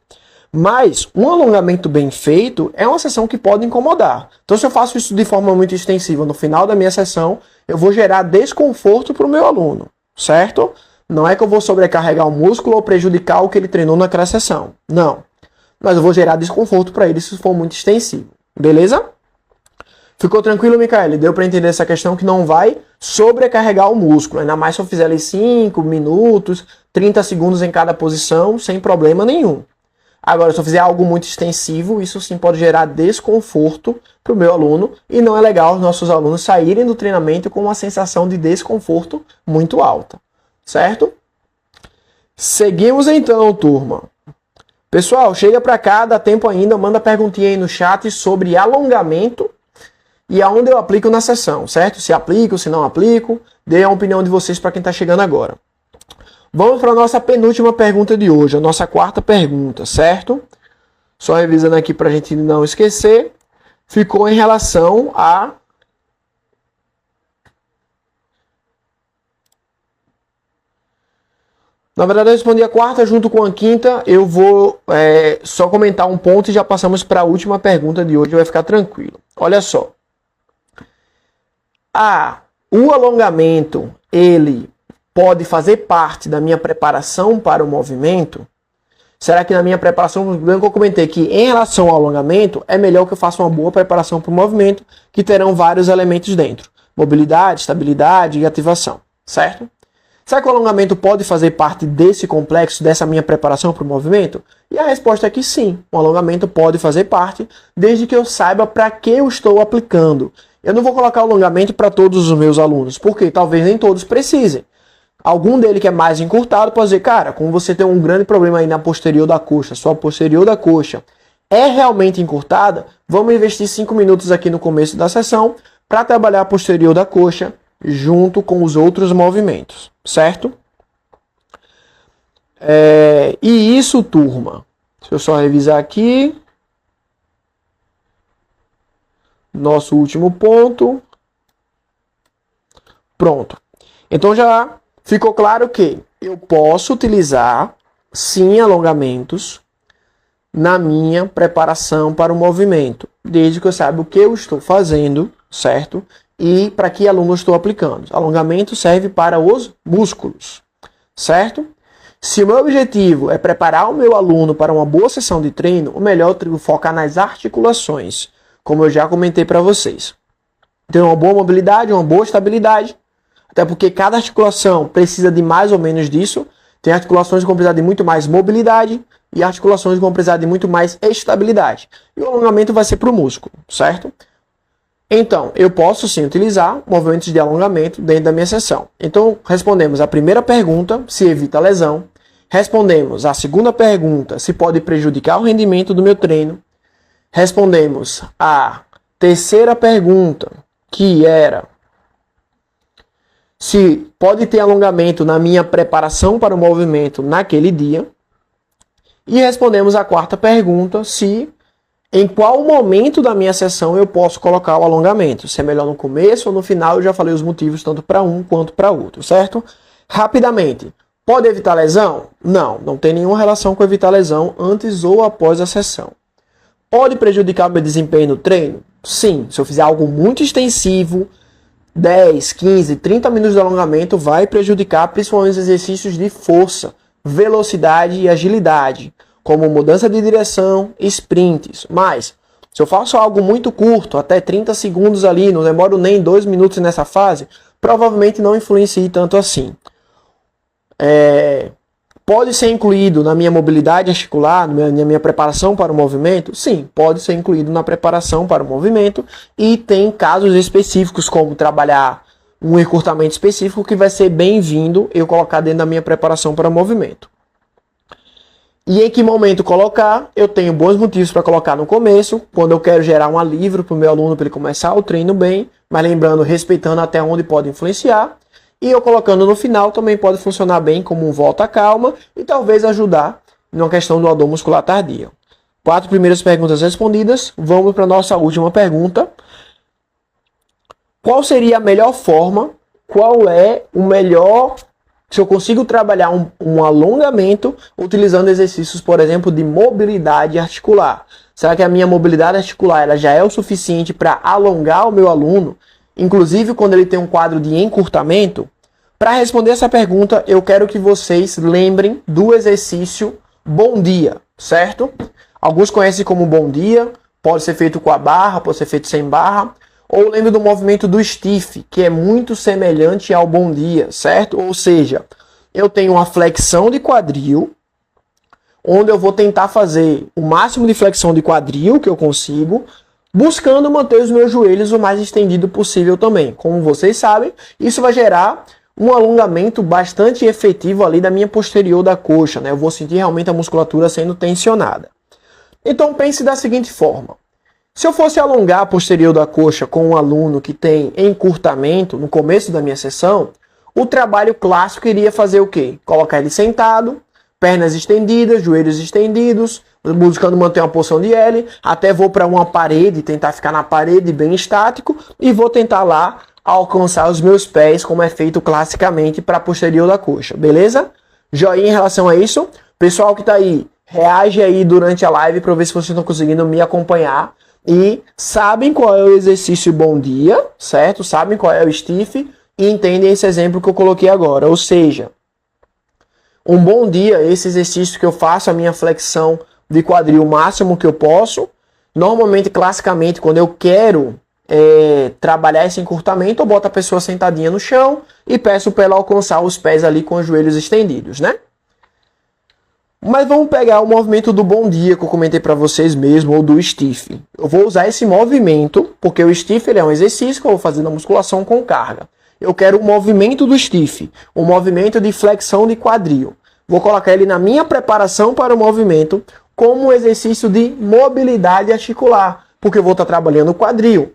Mas um alongamento bem feito é uma sessão que pode incomodar. Então se eu faço isso de forma muito extensiva no final da minha sessão, eu vou gerar desconforto para o meu aluno, certo? Não é que eu vou sobrecarregar o músculo ou prejudicar o que ele treinou naquela sessão. Não. Mas eu vou gerar desconforto para ele se for muito extensivo. Beleza? Ficou tranquilo, Micaele? Deu para entender essa questão que não vai sobrecarregar o músculo. Ainda mais se eu fizer ali 5 minutos, 30 segundos em cada posição, sem problema nenhum. Agora, se eu fizer algo muito extensivo, isso sim pode gerar desconforto para o meu aluno. E não é legal os nossos alunos saírem do treinamento com uma sensação de desconforto muito alta. Certo? Seguimos então, turma. Pessoal, chega pra cá, dá tempo ainda, manda perguntinha aí no chat sobre alongamento e aonde eu aplico na sessão, certo? Se aplico, se não aplico, dê a opinião de vocês para quem está chegando agora. Vamos para a nossa penúltima pergunta de hoje, a nossa quarta pergunta, certo? Só revisando aqui para a gente não esquecer, ficou em relação a... Na verdade, eu respondi a quarta junto com a quinta. Eu vou só comentar um ponto e já passamos para a última pergunta de hoje. Vai ficar tranquilo. Olha só. O alongamento, ele pode fazer parte da minha preparação para o movimento? Será que na minha preparação, eu comentei que em relação ao alongamento, é melhor que eu faça uma boa preparação para o movimento, que terão vários elementos dentro. Mobilidade, estabilidade e ativação. Certo? Será que o alongamento pode fazer parte desse complexo, dessa minha preparação para o movimento? E a resposta é que sim, o alongamento pode fazer parte, desde que eu saiba para que eu estou aplicando. Eu não vou colocar alongamento para todos os meus alunos, porque talvez nem todos precisem. Algum dele que é mais encurtado pode dizer, cara, como você tem um grande problema aí na posterior da coxa, sua posterior da coxa é realmente encurtada, vamos investir 5 minutos aqui no começo da sessão para trabalhar a posterior da coxa, junto com os outros movimentos, certo? E isso, turma, deixa eu só revisar aqui. Nosso último ponto. Pronto. Então já ficou claro que eu posso utilizar, sim, alongamentos na minha preparação para o movimento, desde que eu saiba o que eu estou fazendo, certo? E para que aluno eu estou aplicando. Alongamento serve para os músculos, certo? Se o meu objetivo é preparar o meu aluno para uma boa sessão de treino, o melhor é focar nas articulações, como eu já comentei para vocês. Ter uma boa mobilidade, uma boa estabilidade, até porque cada articulação precisa de mais ou menos disso. Tem articulações que vão precisar de muito mais mobilidade e articulações que vão precisar de muito mais estabilidade. E o alongamento vai ser para o músculo, certo? Então, eu posso sim utilizar movimentos de alongamento dentro da minha sessão. Então, respondemos a primeira pergunta, se evita a lesão. Respondemos a segunda pergunta, se pode prejudicar o rendimento do meu treino. Respondemos a terceira pergunta, que era se pode ter alongamento na minha preparação para o movimento naquele dia. E respondemos a quarta pergunta, se em qual momento da minha sessão eu posso colocar o alongamento. Se é melhor no começo ou no final, eu já falei os motivos tanto para um quanto para outro, certo? Rapidamente, pode evitar lesão? Não, não tem nenhuma relação com evitar lesão antes ou após a sessão. Pode prejudicar o meu desempenho no treino? Sim, se eu fizer algo muito extensivo, 10, 15, 30 minutos de alongamento, vai prejudicar principalmente os exercícios de força, velocidade e agilidade, como mudança de direção e sprints. Mas, se eu faço algo muito curto, até 30 segundos ali, não demoro nem 2 minutos nessa fase, provavelmente não influencie tanto assim. Pode ser incluído na minha mobilidade articular, na minha preparação para o movimento? Sim, pode ser incluído na preparação para o movimento e tem casos específicos como trabalhar um encurtamento específico que vai ser bem-vindo eu colocar dentro da minha preparação para o movimento. E em que momento colocar? Eu tenho bons motivos para colocar no começo, quando eu quero gerar um alívio para o meu aluno para ele começar o treino bem, mas lembrando, respeitando até onde pode influenciar. E eu colocando no final também pode funcionar bem como um volta calma e talvez ajudar numa questão do dor muscular tardia. 4 primeiras perguntas respondidas, vamos para a nossa última pergunta. Qual seria a melhor forma? Qual é o melhor, se eu consigo trabalhar um alongamento utilizando exercícios, por exemplo, de mobilidade articular? Será que a minha mobilidade articular ela já é o suficiente para alongar o meu aluno? Inclusive quando ele tem um quadro de encurtamento? Para responder essa pergunta, eu quero que vocês lembrem do exercício bom dia, certo? Alguns conhecem como bom dia, pode ser feito com a barra, pode ser feito sem barra. Ou lembre do movimento do stiff, que é muito semelhante ao bom dia, certo? Ou seja, eu tenho uma flexão de quadril, onde eu vou tentar fazer o máximo de flexão de quadril que eu consigo, buscando manter os meus joelhos o mais estendido possível também. Como vocês sabem, isso vai gerar um alongamento bastante efetivo ali da minha posterior da coxa, né? Eu vou sentir realmente a musculatura sendo tensionada. Então pense da seguinte forma. Se eu fosse alongar a posterior da coxa com um aluno que tem encurtamento no começo da minha sessão, o trabalho clássico iria fazer o quê? Colocar ele sentado, pernas estendidas, joelhos estendidos, buscando manter uma posição de L, até vou para uma parede, tentar ficar na parede bem estático e vou tentar lá alcançar os meus pés, como é feito classicamente para a posterior da coxa, beleza? Joinha em relação a isso. Pessoal que está aí, reage aí durante a live para ver se vocês estão conseguindo me acompanhar e sabem qual é o exercício bom dia, certo? Sabem qual é o stiff e entendem esse exemplo que eu coloquei agora, ou seja, um bom dia, esse exercício que eu faço a minha flexão de quadril o máximo que eu posso. Normalmente, classicamente, quando eu quero trabalhar esse encurtamento, eu boto a pessoa sentadinha no chão e peço para ela alcançar os pés ali com os joelhos estendidos, né? Mas vamos pegar o movimento do bom dia que eu comentei para vocês mesmo, ou do stiff. Eu vou usar esse movimento, porque o stiff ele é um exercício que eu vou fazer na musculação com carga. Eu quero o movimento do stiff, o movimento de flexão de quadril. Vou colocar ele na minha preparação para o movimento como um exercício de mobilidade articular, porque eu vou estar trabalhando o quadril.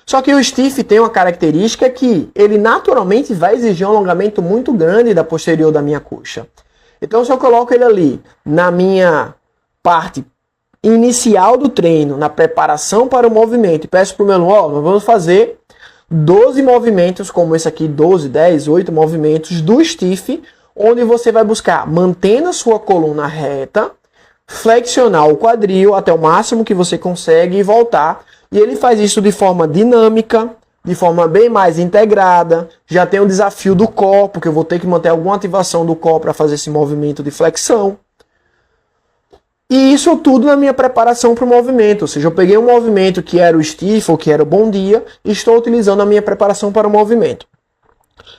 Só que o stiff tem uma característica que ele naturalmente vai exigir um alongamento muito grande da posterior da minha coxa. Então se eu coloco ele ali na minha parte inicial do treino, na preparação para o movimento, e peço para o meu aluno, nós vamos fazer 12 movimentos, como esse aqui, 12, 10, 8 movimentos do stiff, onde você vai buscar, mantendo a sua coluna reta, flexionar o quadril até o máximo que você consegue e voltar. E ele faz isso de forma dinâmica, de forma bem mais integrada. Já tem o desafio do core, porque eu vou ter que manter alguma ativação do core para fazer esse movimento de flexão. E isso tudo na minha preparação para o movimento. Ou seja, eu peguei um movimento que era o stiff ou que era o bom dia e estou utilizando a minha preparação para o movimento.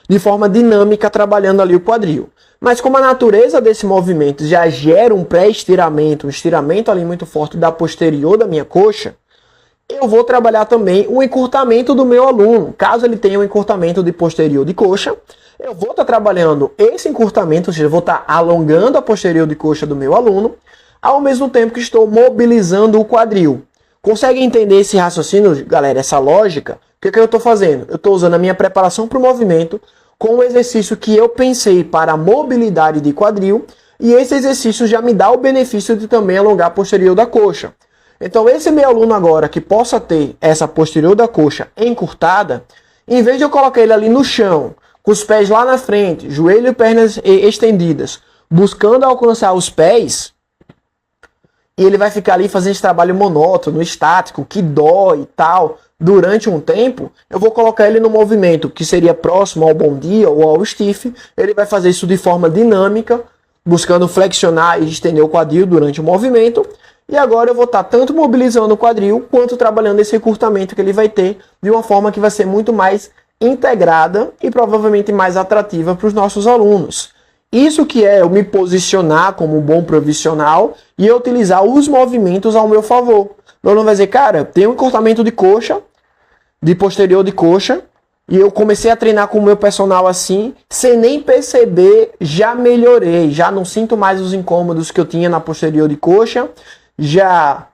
De forma dinâmica, trabalhando ali o quadril. Mas como a natureza desse movimento já gera um pré-estiramento, um estiramento ali muito forte da posterior da minha coxa, eu vou trabalhar também o encurtamento do meu aluno. Caso ele tenha um encurtamento de posterior de coxa, eu vou estar trabalhando esse encurtamento, ou seja, eu vou estar alongando a posterior de coxa do meu aluno, ao mesmo tempo que estou mobilizando o quadril. Consegue entender esse raciocínio, galera, essa lógica? O que eu estou fazendo? Eu estou usando a minha preparação para o movimento com um exercício que eu pensei para a mobilidade de quadril, e esse exercício já me dá o benefício de também alongar a posterior da coxa. Então esse meu aluno agora que possa ter essa posterior da coxa encurtada, em vez de eu colocar ele ali no chão, com os pés lá na frente, joelho e pernas estendidas, buscando alcançar os pés, e ele vai ficar ali fazendo esse trabalho monótono, estático, que dói e tal, durante um tempo, eu vou colocar ele no movimento que seria próximo ao bom dia ou ao stiff. Ele vai fazer isso de forma dinâmica, buscando flexionar e estender o quadril durante o movimento. E agora eu vou estar tanto mobilizando o quadril, quanto trabalhando esse encurtamento que ele vai ter de uma forma que vai ser muito mais integrada e provavelmente mais atrativa para os nossos alunos. Isso que é eu me posicionar como um bom profissional e eu utilizar os movimentos ao meu favor. O aluno vai dizer, cara, tem um encurtamento de coxa, de posterior de coxa, e eu comecei a treinar com o meu personal assim, sem nem perceber, já melhorei, já não sinto mais os incômodos que eu tinha na posterior de coxa, já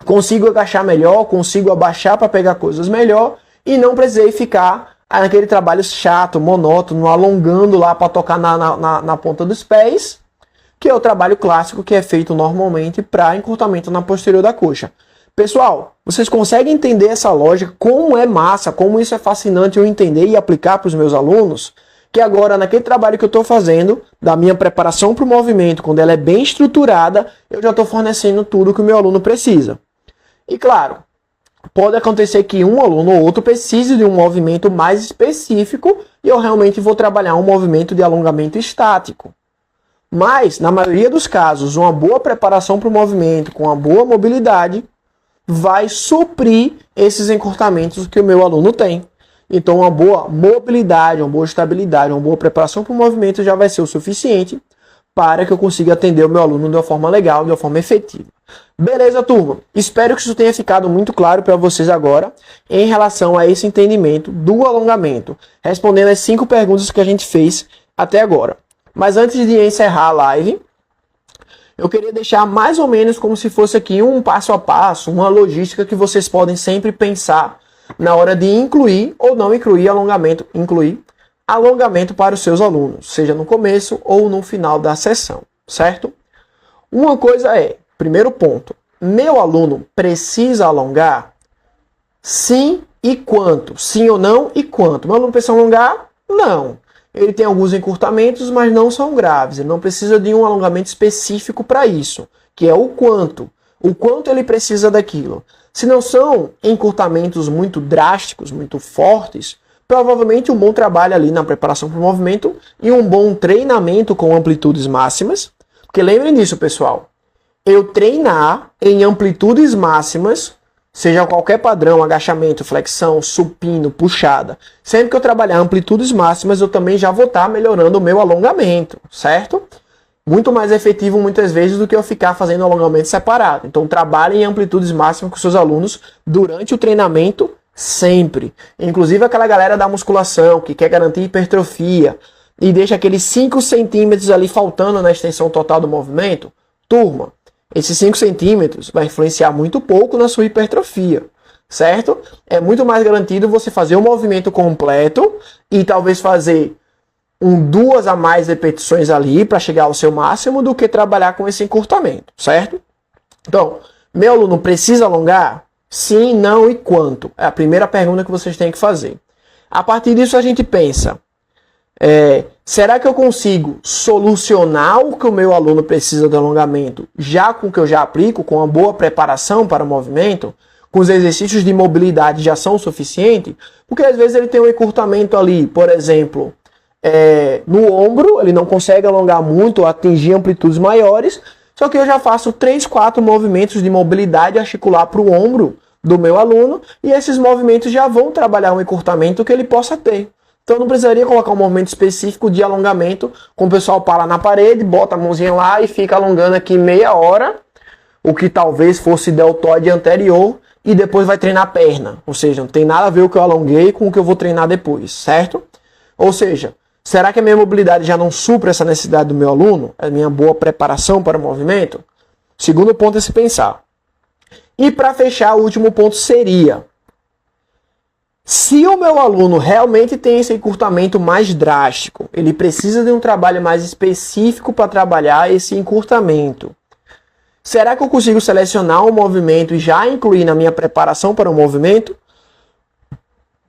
consigo agachar melhor, consigo abaixar para pegar coisas melhor, e não precisei ficar naquele trabalho chato, monótono, alongando lá para tocar na ponta dos pés, que é o trabalho clássico que é feito normalmente para encurtamento na posterior da coxa. Pessoal, vocês conseguem entender essa lógica? Como é massa, como isso é fascinante eu entender e aplicar para os meus alunos? Que agora, naquele trabalho que eu estou fazendo, da minha preparação para o movimento, quando ela é bem estruturada, eu já estou fornecendo tudo que o meu aluno precisa. E claro, pode acontecer que um aluno ou outro precise de um movimento mais específico e eu realmente vou trabalhar um movimento de alongamento estático. Mas, na maioria dos casos, uma boa preparação para o movimento, com uma boa mobilidade, vai suprir esses encurtamentos que o meu aluno tem. Então, uma boa mobilidade, uma boa estabilidade, uma boa preparação para o movimento já vai ser o suficiente para que eu consiga atender o meu aluno de uma forma legal, de uma forma efetiva. Beleza, turma? Espero que isso tenha ficado muito claro para vocês agora em relação a esse entendimento do alongamento, respondendo as 5 perguntas que a gente fez até agora. Mas antes de encerrar a live, eu queria deixar mais ou menos como se fosse aqui um passo a passo, uma logística que vocês podem sempre pensar na hora de incluir ou não incluir alongamento para os seus alunos, seja no começo ou no final da sessão, certo? Uma coisa é, primeiro ponto, meu aluno precisa alongar? Sim e quanto? Sim ou não e quanto? Meu aluno precisa alongar? Não. Ele tem alguns encurtamentos, mas não são graves. Ele não precisa de um alongamento específico para isso, que é o quanto. O quanto ele precisa daquilo. Se não são encurtamentos muito drásticos, muito fortes, provavelmente um bom trabalho ali na preparação para o movimento e um bom treinamento com amplitudes máximas. Porque lembrem disso, pessoal. Eu treinar em amplitudes máximas, seja qualquer padrão, agachamento, flexão, supino, puxada. Sempre que eu trabalhar amplitudes máximas, eu também já vou estar melhorando o meu alongamento, certo? Muito mais efetivo muitas vezes do que eu ficar fazendo alongamento separado. Então trabalhe em amplitudes máximas com seus alunos durante o treinamento sempre. Inclusive aquela galera da musculação que quer garantir hipertrofia e deixa aqueles 5 centímetros ali faltando na extensão total do movimento. Turma, esses 5 centímetros vai influenciar muito pouco na sua hipertrofia, certo? É muito mais garantido você fazer o movimento completo e talvez fazer 2 a mais repetições ali para chegar ao seu máximo do que trabalhar com esse encurtamento, certo? Então, meu aluno precisa alongar? Sim, não e quanto? É a primeira pergunta que vocês têm que fazer. A partir disso a gente pensa, será que eu consigo solucionar o que o meu aluno precisa de alongamento já com o que eu já aplico, com uma boa preparação para o movimento, com os exercícios de mobilidade já são o suficiente? Porque às vezes ele tem um encurtamento ali, por exemplo, no ombro, ele não consegue alongar muito, atingir amplitudes maiores, só que eu já faço 3, 4 movimentos de mobilidade articular para o ombro do meu aluno e esses movimentos já vão trabalhar um encurtamento que ele possa ter. Então não precisaria colocar um movimento específico de alongamento, com o pessoal para na parede, bota a mãozinha lá e fica alongando aqui meia hora, o que talvez fosse deltoide anterior, e depois vai treinar a perna. Ou seja, não tem nada a ver o que eu alonguei com o que eu vou treinar depois, certo? Ou seja, Será que a minha mobilidade já não supre essa necessidade do meu aluno? A minha boa preparação para o movimento? Segundo ponto é se pensar. E para fechar, o último ponto seria: se o meu aluno realmente tem esse encurtamento mais drástico, ele precisa de um trabalho mais específico para trabalhar esse encurtamento, será que eu consigo selecionar um movimento e já incluir na minha preparação para o movimento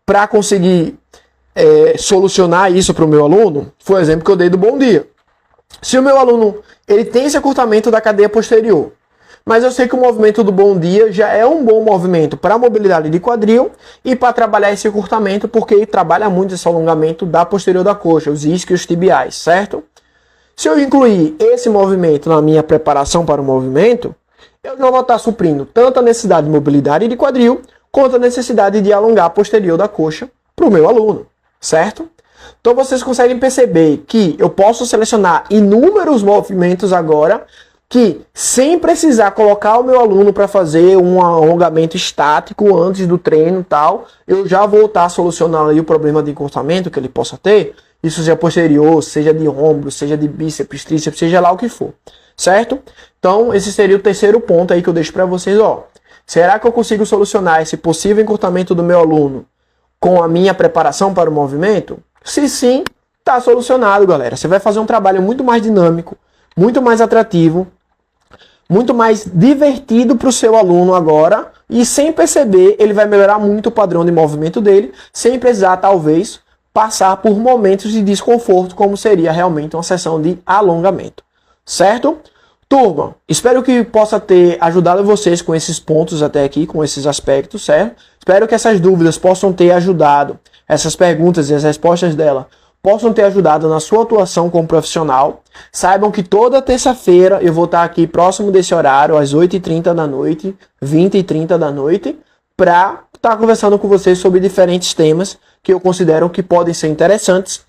para conseguir solucionar isso para o meu aluno? Foi o exemplo que eu dei do bom dia. Se o meu aluno ele tem esse encurtamento da cadeia posterior, mas eu sei que o movimento do bom dia já é um bom movimento para a mobilidade de quadril e para trabalhar esse encurtamento, porque ele trabalha muito esse alongamento da posterior da coxa, os isquios tibiais, certo? Se eu incluir esse movimento na minha preparação para o movimento, eu já vou estar suprindo tanto a necessidade de mobilidade de quadril, quanto a necessidade de alongar a posterior da coxa para o meu aluno, certo? Então vocês conseguem perceber que eu posso selecionar inúmeros movimentos agora, que sem precisar colocar o meu aluno para fazer um alongamento estático antes do treino e tal, eu já vou estar solucionando aí o problema de encurtamento que ele possa ter, isso seja posterior, seja de ombro, seja de bíceps, tríceps, seja lá o que for, certo? Então esse seria o terceiro ponto aí que eu deixo para vocês, ó. Será que eu consigo solucionar esse possível encurtamento do meu aluno com a minha preparação para o movimento? Se sim, tá solucionado, galera. Você vai fazer um trabalho muito mais dinâmico, muito mais atrativo, muito mais divertido para o seu aluno agora, e sem perceber, ele vai melhorar muito o padrão de movimento dele, sem precisar, talvez, passar por momentos de desconforto, como seria realmente uma sessão de alongamento. Certo? Turma, espero que possa ter ajudado vocês com esses pontos até aqui, com esses aspectos, certo? Espero que essas dúvidas possam ter ajudado, essas perguntas e as respostas dela possam ter ajudado na sua atuação como profissional. Saibam que toda terça-feira eu vou estar aqui próximo desse horário, às 8h30 da noite, 20h30 da noite, para estar conversando com vocês sobre diferentes temas que eu considero que podem ser interessantes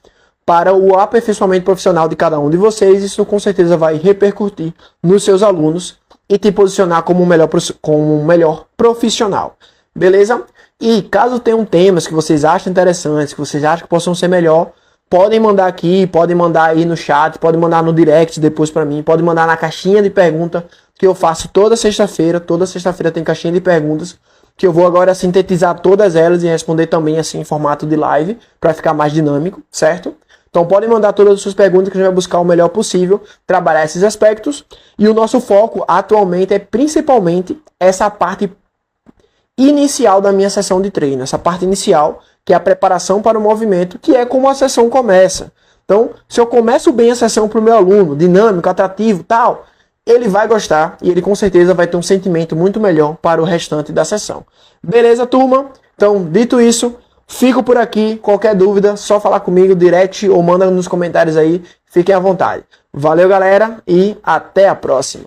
para o aperfeiçoamento profissional de cada um de vocês. Isso com certeza vai repercutir nos seus alunos e te posicionar como um melhor profissional. Beleza? E caso tenham temas que vocês acham interessantes, que vocês acham que possam ser melhor, podem mandar aqui, podem mandar aí no chat, podem mandar no direct depois para mim, podem mandar na caixinha de pergunta que eu faço toda sexta-feira. Toda sexta-feira tem caixinha de perguntas que eu vou agora sintetizar todas elas e responder também assim em formato de live para ficar mais dinâmico, certo? Então podem mandar todas as suas perguntas que a gente vai buscar o melhor possível, trabalhar esses aspectos. E o nosso foco atualmente é principalmente essa parte inicial da minha sessão de treino, essa parte inicial, que é a preparação para o movimento, que é como a sessão começa. Então, se eu começo bem a sessão para o meu aluno, dinâmico, atrativo, tal, ele vai gostar e ele com certeza vai ter um sentimento muito melhor para o restante da sessão. Beleza, turma? Então, dito isso, fico por aqui. Qualquer dúvida, só falar comigo, direct ou manda nos comentários aí. Fiquem à vontade. Valeu, galera, e até a próxima.